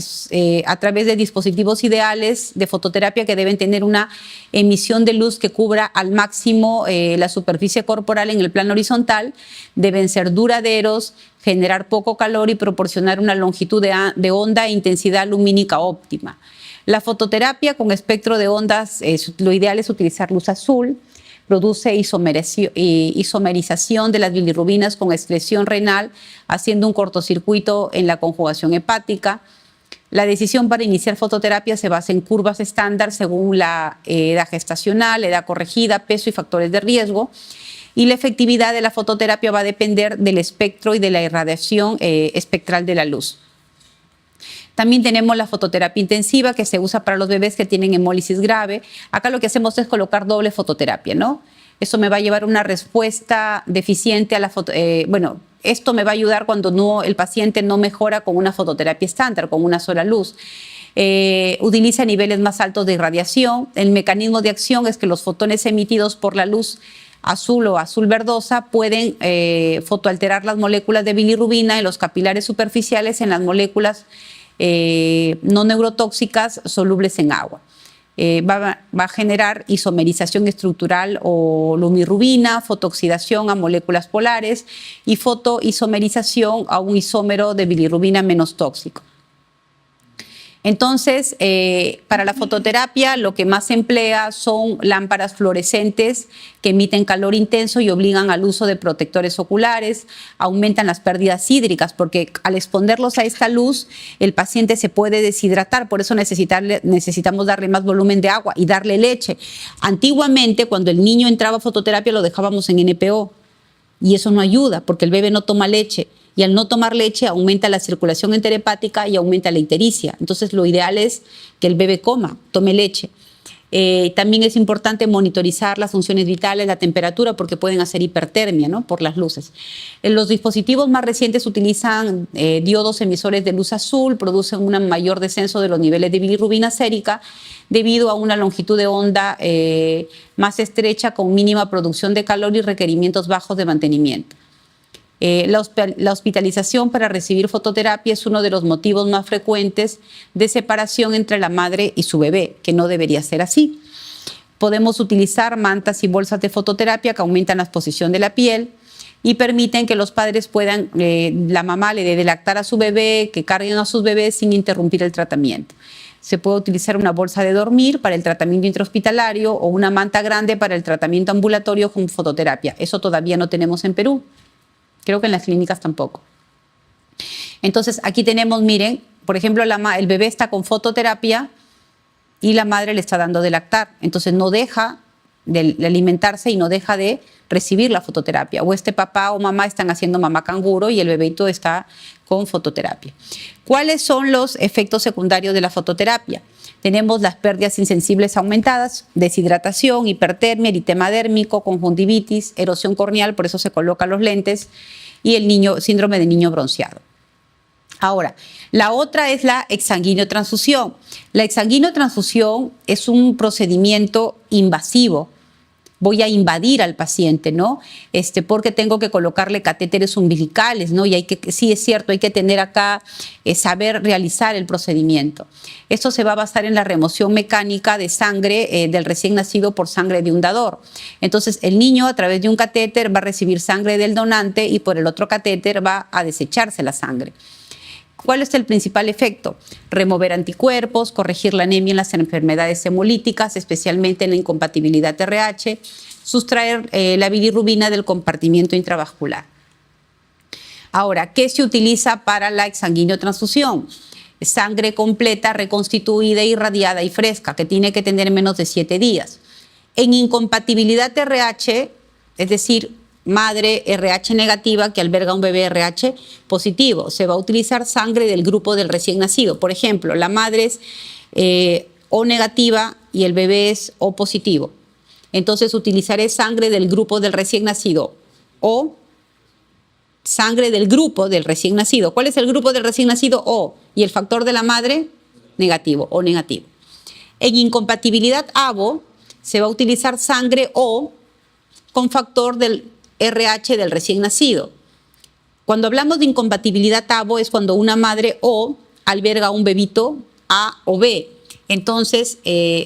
a través de dispositivos ideales de fototerapia que deben tener una emisión de luz que cubra al máximo la superficie corporal en el plano horizontal, deben ser duraderos, generar poco calor y proporcionar una longitud de onda e intensidad lumínica óptima. La fototerapia con espectro de ondas, lo ideal es utilizar luz azul. Produce isomerización de las bilirrubinas con excreción renal, haciendo un cortocircuito en la conjugación hepática. La decisión para iniciar fototerapia se basa en curvas estándar según la edad gestacional, edad corregida, peso y factores de riesgo. Y la efectividad de la fototerapia va a depender del espectro y de la irradiación espectral de la luz. También tenemos la fototerapia intensiva que se usa para los bebés que tienen hemólisis grave. Acá lo que hacemos es colocar doble fototerapia, ¿no? Eso me va a llevar una respuesta deficiente a la bueno, esto me va a ayudar cuando el paciente no mejora con una fototerapia estándar, con una sola luz. Utiliza niveles más altos de irradiación. El mecanismo de acción es que los fotones emitidos por la luz azul o azul verdosa pueden fotoalterar las moléculas de bilirrubina en los capilares superficiales en las moléculas no neurotóxicas solubles en agua. Va a generar isomerización estructural o lumirrubina, fotooxidación a moléculas polares y fotoisomerización a un isómero de bilirrubina menos tóxico. Entonces, para la fototerapia lo que más se emplea son lámparas fluorescentes que emiten calor intenso y obligan al uso de protectores oculares, aumentan las pérdidas hídricas porque al exponerlos a esta luz el paciente se puede deshidratar, por eso necesitamos darle más volumen de agua y darle leche. Antiguamente cuando el niño entraba a fototerapia lo dejábamos en NPO y eso no ayuda porque el bebé no toma leche. Y al no tomar leche aumenta la circulación enterhepática y aumenta la ictericia. Entonces lo ideal es que el bebé tome leche. También es importante monitorizar las funciones vitales, la temperatura, porque pueden hacer hipertermia, ¿no? Por las luces. Los dispositivos más recientes utilizan diodos emisores de luz azul, producen un mayor descenso de los niveles de bilirrubina sérica debido a una longitud de onda más estrecha con mínima producción de calor y requerimientos bajos de mantenimiento. La hospitalización para recibir fototerapia es uno de los motivos más frecuentes de separación entre la madre y su bebé, que no debería ser así. Podemos utilizar mantas y bolsas de fototerapia que aumentan la exposición de la piel y permiten que los padres puedan, la mamá le dé de lactar a su bebé, que carguen a sus bebés sin interrumpir el tratamiento. Se puede utilizar una bolsa de dormir para el tratamiento intrahospitalario o una manta grande para el tratamiento ambulatorio con fototerapia. Eso todavía no tenemos en Perú. Creo que en las clínicas tampoco. Entonces, aquí tenemos, miren, por ejemplo, el bebé está con fototerapia y la madre le está dando de lactar. Entonces, no deja de alimentarse y no deja de recibir la fototerapia. O este papá o mamá están haciendo mamá canguro y el bebito está con fototerapia. ¿Cuáles son los efectos secundarios de la fototerapia? Tenemos las pérdidas insensibles aumentadas, deshidratación, hipertermia, eritema dérmico, conjuntivitis, erosión corneal, por eso se colocan los lentes, y el síndrome de niño bronceado. Ahora, la otra es la exsanguinotransfusión. La exsanguinotransfusión es un procedimiento invasivo. Voy a invadir al paciente, ¿no? Porque tengo que colocarle catéteres umbilicales, ¿no? Y sí es cierto, hay que tener acá, saber realizar el procedimiento. Esto se va a basar en la remoción mecánica de sangre del recién nacido por sangre de un dador. Entonces, el niño a través de un catéter va a recibir sangre del donante y por el otro catéter va a desecharse la sangre. ¿Cuál es el principal efecto? Remover anticuerpos, corregir la anemia en las enfermedades hemolíticas, especialmente en la incompatibilidad RH, sustraer la bilirrubina del compartimiento intravascular. Ahora, ¿qué se utiliza para la exsanguinotransfusión? Sangre completa, reconstituida, irradiada y fresca, que tiene que tener menos de 7 días. En incompatibilidad RH, es decir, madre RH negativa que alberga un bebé RH positivo, se va a utilizar sangre del grupo del recién nacido. Por ejemplo, la madre es O negativa y el bebé es O positivo. Entonces utilizaré sangre del grupo del recién nacido o sangre del grupo del recién nacido. ¿Cuál es el grupo del recién nacido? O. ¿Y el factor de la madre? Negativo, O negativo. En incompatibilidad ABO se va a utilizar sangre O con factor del RH del recién nacido. Cuando hablamos de incompatibilidad ABO es cuando una madre O alberga un bebito A o B. Entonces,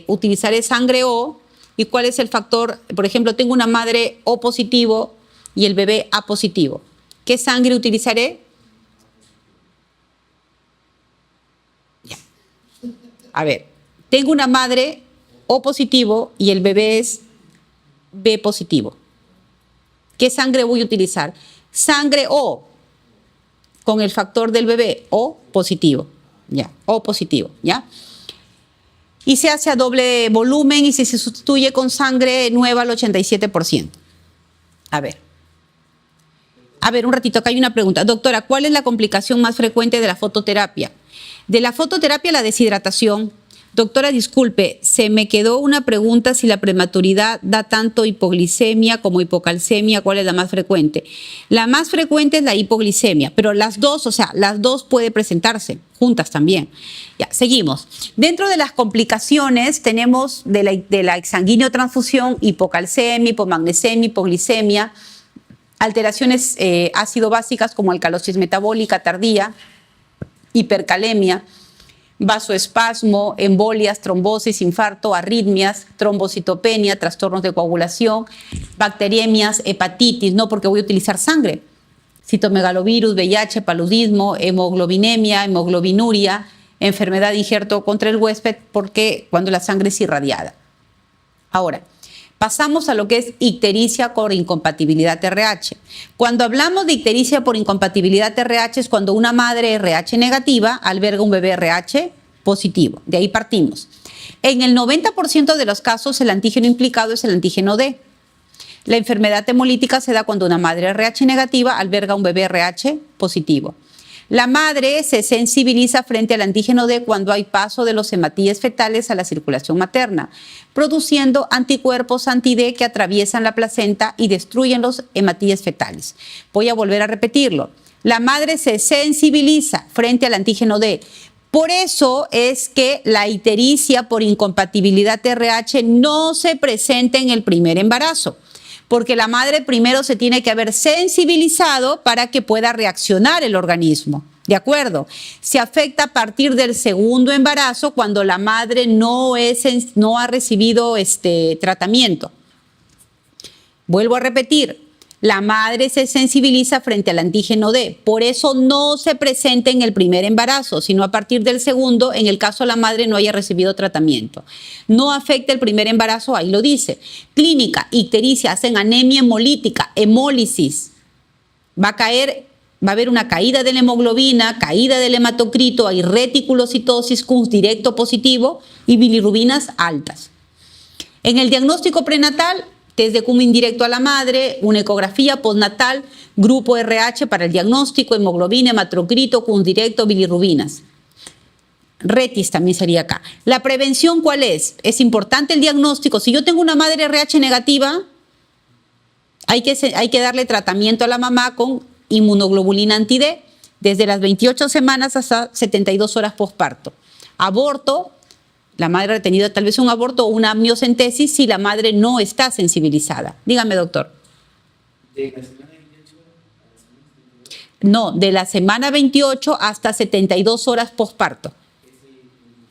utilizaré sangre O. ¿Y cuál es el factor? Por ejemplo, tengo una madre O positivo y el bebé A positivo. ¿Qué sangre utilizaré? Ya. A ver, tengo una madre O positivo y el bebé es B positivo. ¿Qué sangre voy a utilizar? Sangre O con el factor del bebé O positivo. Ya, O positivo, ¿ya? Y se hace a doble volumen y se sustituye con sangre nueva al 87%. A ver, un ratito, acá hay una pregunta. Doctora, ¿cuál es la complicación más frecuente de la fototerapia? De la fototerapia, la deshidratación. Doctora, disculpe, se me quedó una pregunta si la prematuridad da tanto hipoglicemia como hipocalcemia, ¿cuál es la más frecuente? La más frecuente es la hipoglicemia, pero las dos, o sea, las dos puede presentarse juntas también. Ya, seguimos. Dentro de las complicaciones tenemos de la exsanguíneo transfusión, hipocalcemia, hipomagnesemia, hipoglicemia, alteraciones ácido-básicas como alcalosis metabólica tardía, hipercalemia, vasoespasmo, embolias, trombosis, infarto, arritmias, trombocitopenia, trastornos de coagulación, bacteriemias, hepatitis, no porque voy a utilizar sangre, citomegalovirus, VIH, paludismo, hemoglobinemia, hemoglobinuria, enfermedad de injerto contra el huésped, porque cuando la sangre es irradiada. Ahora, pasamos a lo que es ictericia por incompatibilidad RH. Cuando hablamos de ictericia por incompatibilidad RH es cuando una madre RH negativa alberga un bebé RH positivo. De ahí partimos. En el 90% de los casos el antígeno implicado es el antígeno D. La enfermedad hemolítica se da cuando una madre RH negativa alberga un bebé RH positivo. La madre se sensibiliza frente al antígeno D cuando hay paso de los hematíes fetales a la circulación materna, produciendo anticuerpos anti-D que atraviesan la placenta y destruyen los hematíes fetales. Voy a volver a repetirlo. La madre se sensibiliza frente al antígeno D. Por eso es que la ictericia por incompatibilidad RH no se presenta en el primer embarazo, porque la madre primero se tiene que haber sensibilizado para que pueda reaccionar el organismo. ¿De acuerdo? Se afecta a partir del segundo embarazo cuando la madre no ha recibido tratamiento. Vuelvo a repetir, la madre se sensibiliza frente al antígeno D. Por eso no se presenta en el primer embarazo, sino a partir del segundo, en el caso la madre no haya recibido tratamiento. No afecta el primer embarazo, ahí lo dice. Clínica, ictericia, hacen anemia hemolítica, hemólisis. Va a haber una caída de la hemoglobina, caída del hematocrito, hay reticulocitosis, CUS directo positivo y bilirrubinas altas. En el diagnóstico prenatal, test de cum indirecto a la madre, una ecografía postnatal, grupo RH para el diagnóstico, hemoglobina, hematocrito, CUS directo, bilirrubinas. Retis también sería acá. La prevención, ¿cuál es? Es importante el diagnóstico. Si yo tengo una madre RH negativa, hay que darle tratamiento a la mamá con inmunoglobulina anti-D desde las 28 semanas hasta 72 horas postparto. Aborto, la madre ha tenido tal vez un aborto o una amniocentesis si la madre no está sensibilizada. Dígame, doctor. ¿De la semana 28 a la semana 72? No, de la semana 28 hasta 72 horas postparto.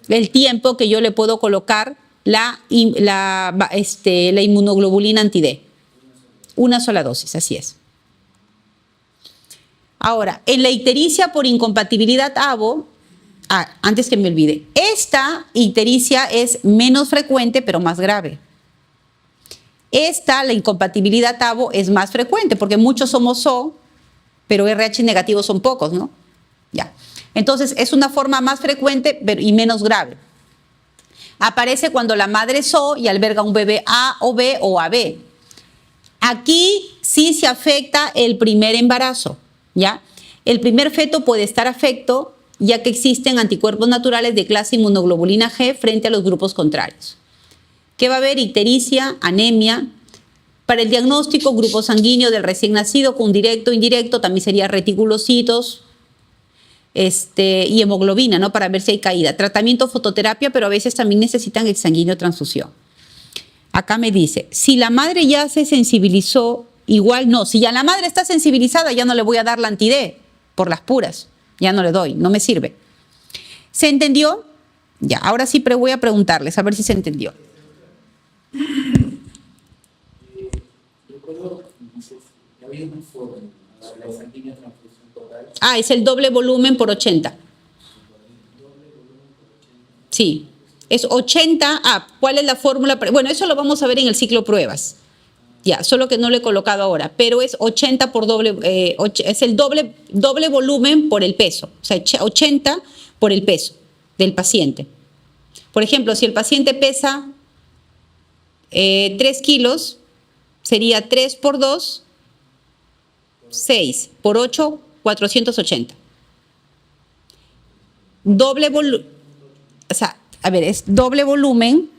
El tiempo que yo le puedo colocar la inmunoglobulina anti-D. Una sola dosis, así es. Ahora, en la ictericia por incompatibilidad ABO, antes que me olvide, esta ictericia es menos frecuente pero más grave. La incompatibilidad ABO es más frecuente porque muchos somos O, pero RH negativos son pocos, ¿no? Ya. Entonces, es una forma más frecuente y menos grave. Aparece cuando la madre es O y alberga un bebé A o B o AB. Aquí sí se afecta el primer embarazo, ¿ya? El primer feto puede estar afecto ya que existen anticuerpos naturales de clase inmunoglobulina G frente a los grupos contrarios. ¿Qué va a haber? Ictericia, anemia. Para el diagnóstico, grupo sanguíneo del recién nacido con directo, indirecto, también sería reticulocitos y hemoglobina, ¿no? Para ver si hay caída. Tratamiento fototerapia, pero a veces también necesitan exsanguíneo transfusión. Acá me dice, si la madre ya se sensibilizó igual no. Si ya la madre está sensibilizada, ya no le voy a dar la anti-D por las puras. Ya no le doy, no me sirve. ¿Se entendió? Ya, ahora sí voy a preguntarles, a ver si se entendió. Ah, es el doble volumen por 80. Sí, es 80. Ah, ¿cuál es la fórmula? Bueno, eso lo vamos a ver en el ciclo pruebas. Ya, solo que no lo he colocado ahora, pero es 80 por doble, es el doble volumen por el peso. O sea, 80 por el peso del paciente. Por ejemplo, si el paciente pesa 3 kilos, sería 3 por 2, 6 por 8, 480. Doble volumen, o sea, a ver, es doble volumen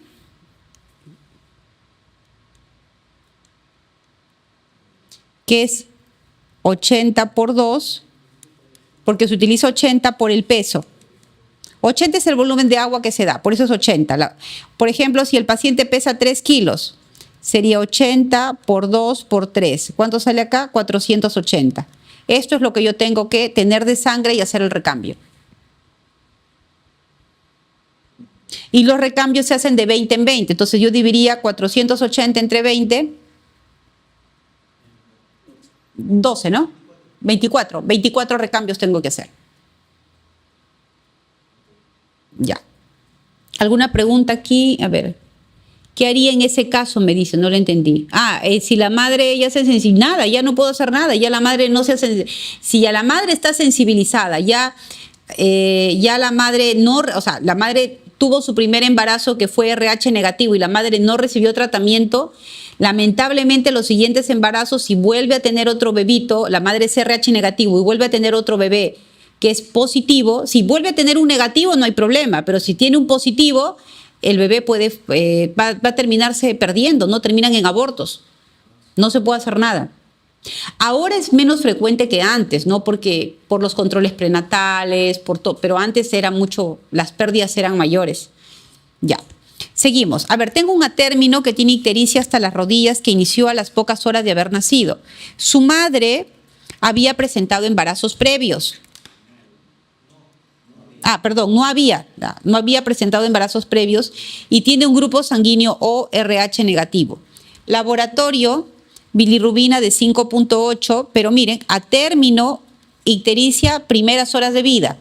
que es 80 por 2, porque se utiliza 80 por el peso. 80 es el volumen de agua que se da, por eso es 80. Por ejemplo, si el paciente pesa 3 kilos, sería 80 por 2 por 3. ¿Cuánto sale acá? 480. Esto es lo que yo tengo que tener de sangre y hacer el recambio. Y los recambios se hacen de 20 en 20. Entonces yo dividiría 480 entre 20. 12, ¿no? 24. 24 recambios tengo que hacer. Ya. ¿Alguna pregunta aquí? A ver. ¿Qué haría en ese caso? Me dice, no lo entendí. Ah, si la madre ya se sensibiliza, nada, ya no puedo hacer nada, ya la madre no se hace. Si ya la madre está sensibilizada, ya la madre no, o sea, la madre tuvo su primer embarazo que fue RH negativo y la madre no recibió tratamiento, lamentablemente los siguientes embarazos, si vuelve a tener otro bebito, la madre es RH negativo y vuelve a tener otro bebé que es positivo, si vuelve a tener un negativo no hay problema, pero si tiene un positivo, el bebé va a terminarse perdiendo, no terminan en abortos, no se puede hacer nada. Ahora es menos frecuente que antes, ¿no? Porque por los controles prenatales, pero antes era mucho, las pérdidas eran mayores. Ya, seguimos. A ver, tengo un atérmino que tiene ictericia hasta las rodillas que inició a las pocas horas de haber nacido. Su madre había presentado embarazos previos. No había presentado embarazos previos y tiene un grupo sanguíneo o RH negativo. Laboratorio, bilirrubina de 5.8, pero miren, a término, ictericia, primeras horas de vida.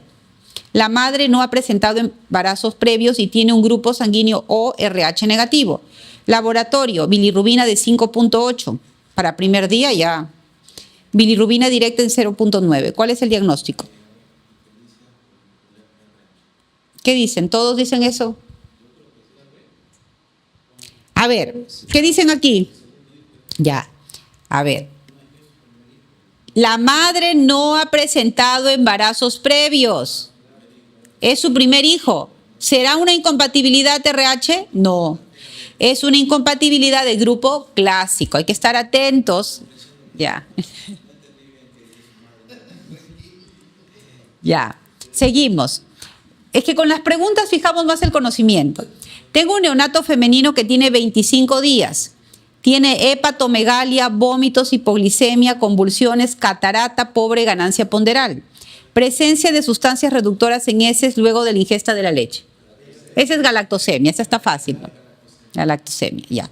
La madre no ha presentado embarazos previos y tiene un grupo sanguíneo o RH negativo. Laboratorio, bilirrubina de 5.8, para primer día ya. Bilirrubina directa en 0.9. ¿Cuál es el diagnóstico? ¿Qué dicen? ¿Todos dicen eso? A ver, ¿qué dicen aquí? Ya, a ver. La madre no ha presentado embarazos previos. Es su primer hijo. ¿Será una incompatibilidad RH? No. Es una incompatibilidad de grupo clásico. Hay que estar atentos. Ya. Ya. Seguimos. Es que con las preguntas fijamos más el conocimiento. Tengo un neonato femenino que tiene 25 días. Tiene hepatomegalia, vómitos, hipoglicemia, convulsiones, catarata, pobre ganancia ponderal. Presencia de sustancias reductoras en heces luego de la ingesta de la leche. Esa es galactosemia, esa está fácil, ¿no? Galactosemia, ya.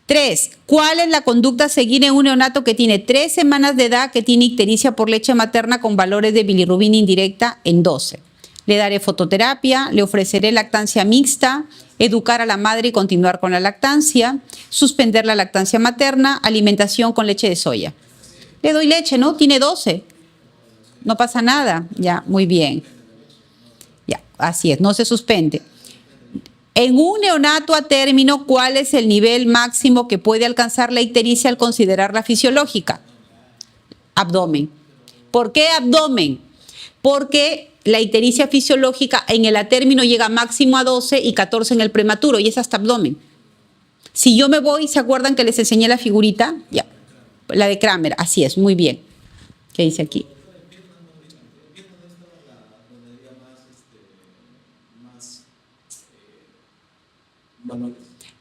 3. ¿Cuál es la conducta a seguir en un neonato que tiene 3 semanas de edad, que tiene ictericia por leche materna con valores de bilirrubina indirecta en 12? Le daré fototerapia, le ofreceré lactancia mixta, educar a la madre y continuar con la lactancia, suspender la lactancia materna, alimentación con leche de soya. Le doy leche, ¿no? Tiene 12. No pasa nada. Ya, muy bien. Ya, así es, no se suspende. En un neonato a término, ¿cuál es el nivel máximo que puede alcanzar la ictericia al considerarla fisiológica? Abdomen. ¿Por qué abdomen? Porque la ictericia fisiológica en el a término llega máximo a 12 y 14 en el prematuro, y es hasta abdomen. Si yo me voy, ¿se acuerdan que les enseñé la figurita? Ya, la de Kramer, así es, muy bien. ¿Qué dice aquí?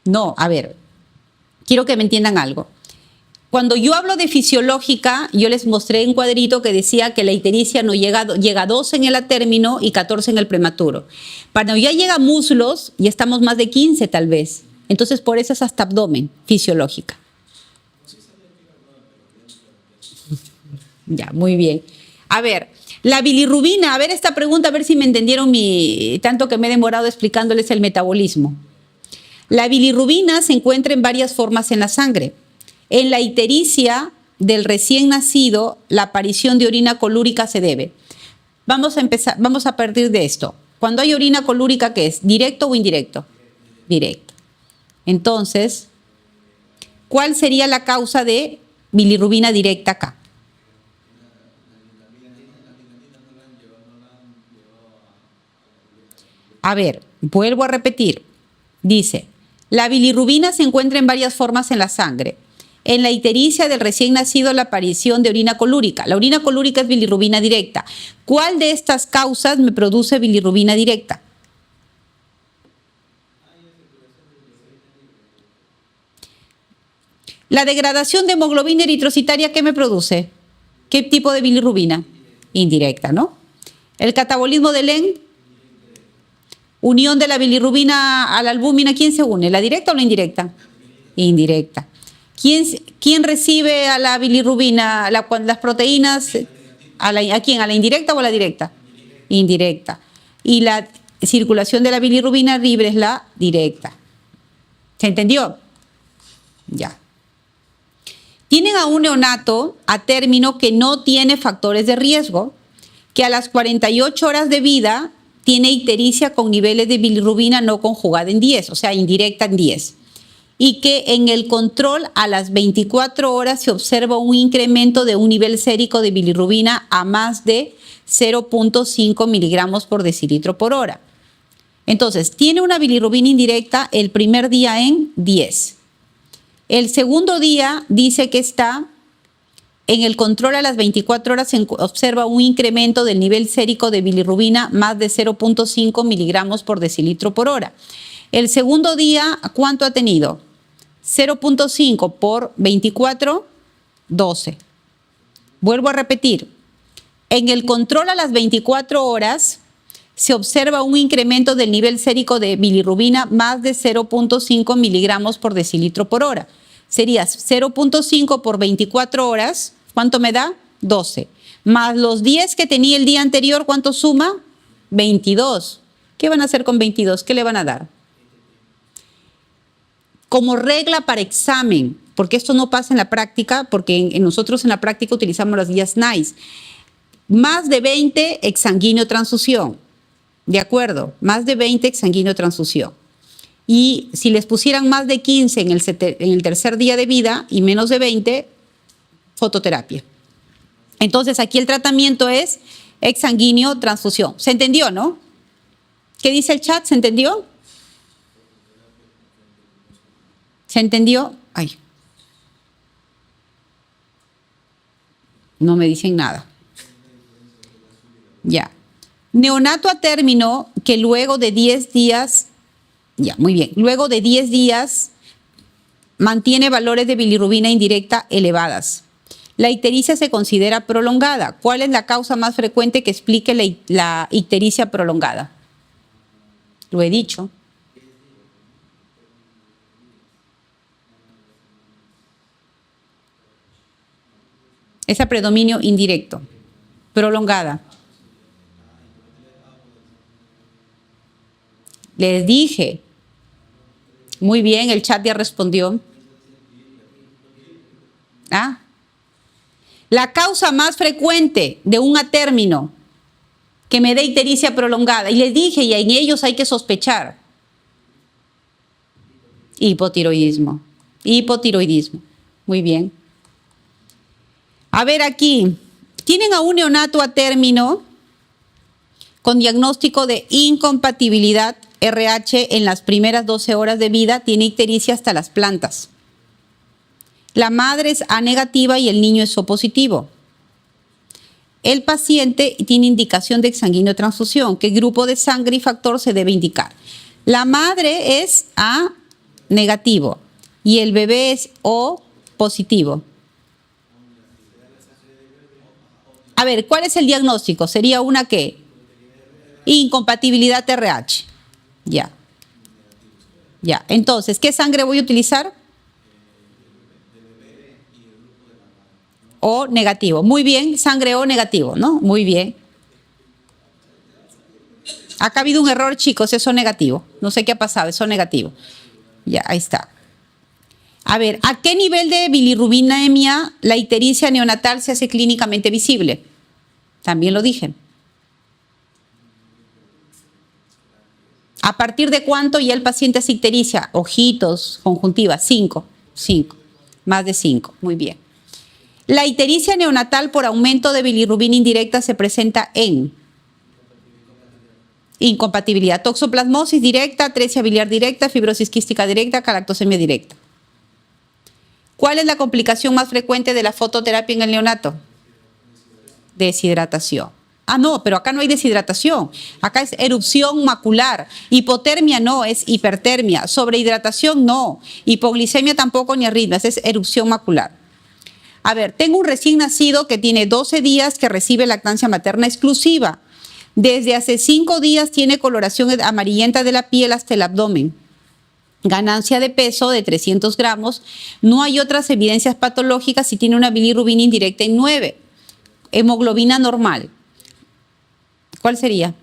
No, a ver, quiero que me entiendan algo. Cuando yo hablo de fisiológica, yo les mostré un cuadrito que decía que la ictericia no llega a 12 en el atérmino y 14 en el prematuro. Cuando ya llega a muslos, ya estamos más de 15 tal vez. Entonces, por eso es hasta abdomen, fisiológica. Ya, muy bien. A ver, la bilirrubina, a ver esta pregunta, a ver si me entendieron tanto que me he demorado explicándoles el metabolismo. La bilirrubina se encuentra en varias formas en la sangre. En la ictericia del recién nacido, la aparición de orina colúrica se debe. Vamos a partir de esto. Cuando hay orina colúrica, ¿qué es? ¿Directo o indirecto? Directo. Entonces, ¿cuál sería la causa de bilirrubina directa acá? A ver, vuelvo a repetir. Dice, la bilirrubina se encuentra en varias formas en la sangre. En la ictericia del recién nacido, la aparición de orina colúrica. La orina colúrica es bilirrubina directa. ¿Cuál de estas causas me produce bilirrubina directa? La degradación de hemoglobina eritrocitaria, ¿qué me produce? ¿Qué tipo de bilirrubina? Indirecta, ¿no? El catabolismo de Lenz, unión de la bilirrubina a la albúmina, ¿quién se une? ¿La directa o la indirecta? Indirecta. ¿Quién recibe a la bilirrubina, las proteínas? ¿A quién? ¿A la indirecta o a la directa? Indirecta. Y la circulación de la bilirrubina libre es la directa. ¿Se entendió? Ya. Tienen a un neonato a término que no tiene factores de riesgo, que a las 48 horas de vida tiene ictericia con niveles de bilirrubina no conjugada en 10, o sea, indirecta en 10. Y que en el control a las 24 horas se observa un incremento de un nivel sérico de bilirrubina a más de 0.5 miligramos por decilitro por hora. Entonces, tiene una bilirrubina indirecta el primer día en 10. El segundo día dice que está en el control a las 24 horas, se observa un incremento del nivel sérico de bilirrubina más de 0.5 miligramos por decilitro por hora. El segundo día, ¿cuánto ha tenido? 0.5 por 24, 12. Vuelvo a repetir. En el control a las 24 horas se observa un incremento del nivel sérico de bilirrubina más de 0.5 miligramos por decilitro por hora. Sería 0.5 por 24 horas. ¿Cuánto me da? 12. Más los 10 que tenía el día anterior, ¿cuánto suma? 22. ¿Qué van a hacer con 22? ¿Qué le van a dar? Como regla para examen, porque esto no pasa en la práctica, porque nosotros en la práctica utilizamos las guías NICE. Más de 20 exsanguíneo transfusión. ¿De acuerdo? Más de 20 exsanguíneo transfusión. Y si les pusieran más de 15 en el tercer día de vida y menos de 20, fototerapia. Entonces, aquí el tratamiento es exsanguíneo transfusión. ¿Se entendió, no? ¿Qué dice el chat? ¿Se entendió? ¿Se entendió? Ay. No me dicen nada. Ya. Neonato a término que luego de 10 días, ya, muy bien, luego de 10 días mantiene valores de bilirrubina indirecta elevadas. La ictericia se considera prolongada. ¿Cuál es la causa más frecuente que explique la ictericia prolongada? Lo he dicho. Es a predominio indirecto, prolongada. Les dije. Muy bien, el chat ya respondió. ¿Ah? La causa más frecuente de un atérmino que me dé ictericia prolongada, y les dije, y en ellos hay que sospechar. Hipotiroidismo. Hipotiroidismo. Muy bien. A ver aquí, tienen a un neonato a término con diagnóstico de incompatibilidad RH en las primeras 12 horas de vida, tiene ictericia hasta las plantas. La madre es A negativa y el niño es O positivo. El paciente tiene indicación de exsanguíneo transfusión. ¿Qué grupo de sangre y factor se debe indicar? La madre es A negativo y el bebé es O positivo. A ver, ¿cuál es el diagnóstico? Sería una ¿qué? Incompatibilidad RH. Ya. Ya. Entonces, ¿qué sangre voy a utilizar? O negativo. Muy bien, sangre O negativo, ¿no? Muy bien. Acá ha habido un error, chicos, eso negativo. No sé qué ha pasado, eso negativo. Ya, ahí está. A ver, ¿a qué nivel de bilirrubinemia la ictericia neonatal se hace clínicamente visible? También lo dije. ¿A partir de cuánto ya el paciente hace ictericia? Ojitos, conjuntiva, 5. 5. Más de 5. Muy bien. La ictericia neonatal por aumento de bilirrubina indirecta se presenta en incompatibilidad, toxoplasmosis directa, atresia biliar directa, fibrosis quística directa, galactosemia directa. ¿Cuál es la complicación más frecuente de la fototerapia en el neonato? Deshidratación. Ah, no, pero acá no hay deshidratación. Acá es erupción macular. Hipotermia no, es hipertermia. Sobrehidratación no. Hipoglicemia tampoco ni arritmias, es erupción macular. A ver, tengo un recién nacido que tiene 12 días que recibe lactancia materna exclusiva. Desde hace 5 días tiene coloración amarillenta de la piel hasta el abdomen. Ganancia de peso de 300 gramos. No hay otras evidencias patológicas y tiene una bilirrubina indirecta en 9. Hemoglobina normal. ¿Cuál sería?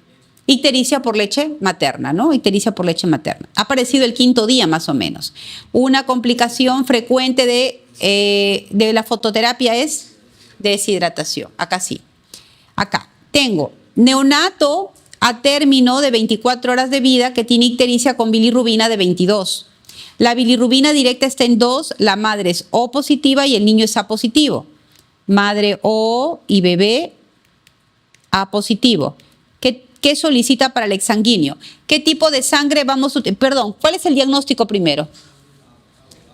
Ictericia por leche materna, ¿no? Ictericia por leche materna. Ha aparecido el 5.º día más o menos. Una complicación frecuente de la fototerapia es deshidratación. Acá sí. Acá tengo neonato a término de 24 horas de vida que tiene ictericia con bilirrubina de 22. La bilirrubina directa está en 2, la madre es O positiva y el niño es A positivo. Madre O y bebé A positivo. ¿Qué solicita para el exsanguíneo? ¿Qué tipo de sangre vamos a utilizar? Perdón, ¿cuál es el diagnóstico primero?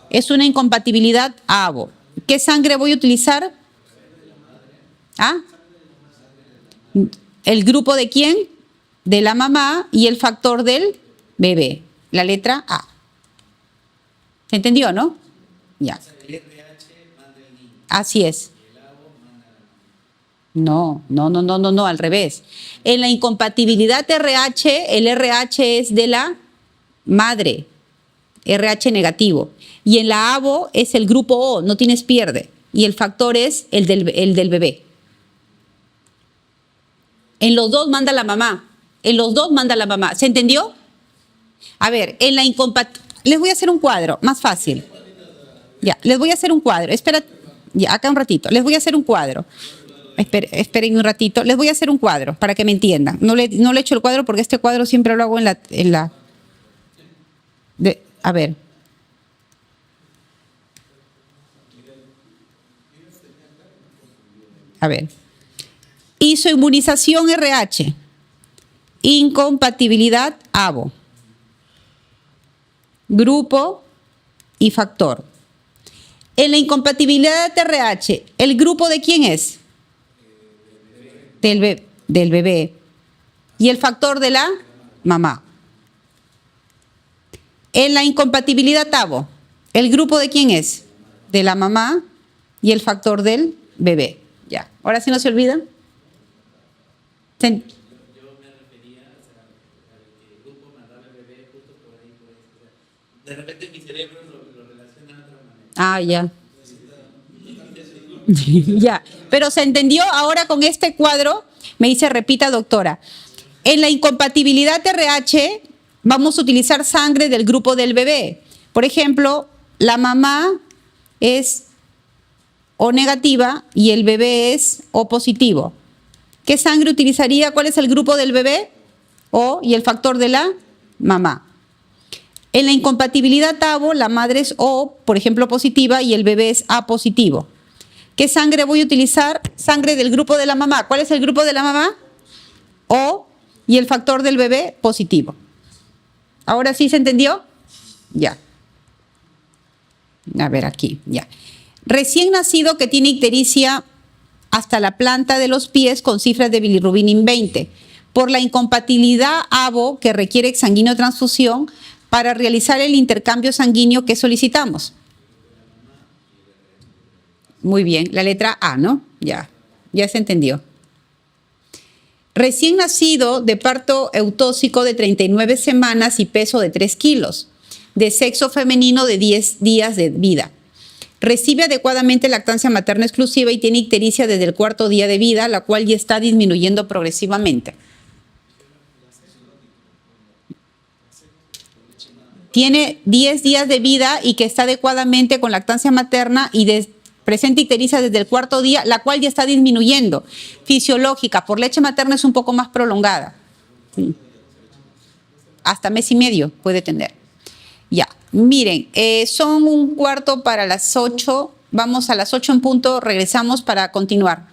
Es una incompatibilidad ABO. ¿Qué sangre voy a utilizar? ¿Ah? ¿El grupo de quién? De la mamá y el factor del bebé. La letra A. ¿Se entendió, no? Ya. Así es. No, al revés. En la incompatibilidad RH, el RH es de la madre, RH negativo. Y en la ABO es el grupo O, no tienes pierde. Y el factor es el del bebé. En los dos manda la mamá. En los dos manda la mamá. ¿Se entendió? A ver, en la incompatibilidad... Les voy a hacer un cuadro, más fácil. Ya, les voy a hacer un cuadro. Espera, ya, acá un ratito. Les voy a hacer un cuadro. Esperen un ratito. Les voy a hacer un cuadro para que me entiendan. No le he hecho el cuadro porque este cuadro siempre lo hago a ver. A ver. Isoinmunización RH. Incompatibilidad ABO. Grupo y factor. En la incompatibilidad RH, ¿el grupo de quién es? Del bebé. Y el factor de la mamá. En la incompatibilidad ABO, ¿el grupo de quién es? De la mamá y el factor del bebé. Ya. Ahora sí no se olvidan. Yo me refería al grupo mandaba al bebé justo por ahí. De repente mi cerebro lo relaciona de otra manera. Ah, ya. Ya, pero se entendió. Ahora con este cuadro me dice, repita, doctora. En la incompatibilidad RH vamos a utilizar sangre del grupo del bebé. Por ejemplo, la mamá es O negativa y el bebé es O positivo. ¿Qué sangre utilizaría? ¿Cuál es el grupo del bebé? O y el factor de la mamá. En la incompatibilidad ABO, la madre es O, por ejemplo, positiva y el bebé es A positivo. ¿Qué sangre voy a utilizar? Sangre del grupo de la mamá. ¿Cuál es el grupo de la mamá? O y el factor del bebé positivo. ¿Ahora sí se entendió? Ya. A ver aquí, ya. Recién nacido que tiene ictericia hasta la planta de los pies con cifras de bilirrubina in 20. Por la incompatibilidad ABO que requiere exsanguíneo transfusión para realizar el intercambio sanguíneo que solicitamos. Muy bien, la letra A, ¿no? Ya se entendió. Recién nacido de parto eutóxico de 39 semanas y peso de 3 kilos, de sexo femenino de 10 días de vida. Recibe adecuadamente lactancia materna exclusiva y tiene ictericia desde el 4º día de vida, la cual ya está disminuyendo progresivamente. Tiene 10 días de vida y que está adecuadamente con lactancia materna y presenta ictericia desde el 4º día, la cual ya está disminuyendo. Fisiológica, por leche materna es un poco más prolongada. Hasta mes y medio puede tener. Ya, miren, son 1/4 para las 8. Vamos a las 8 en punto, regresamos para continuar.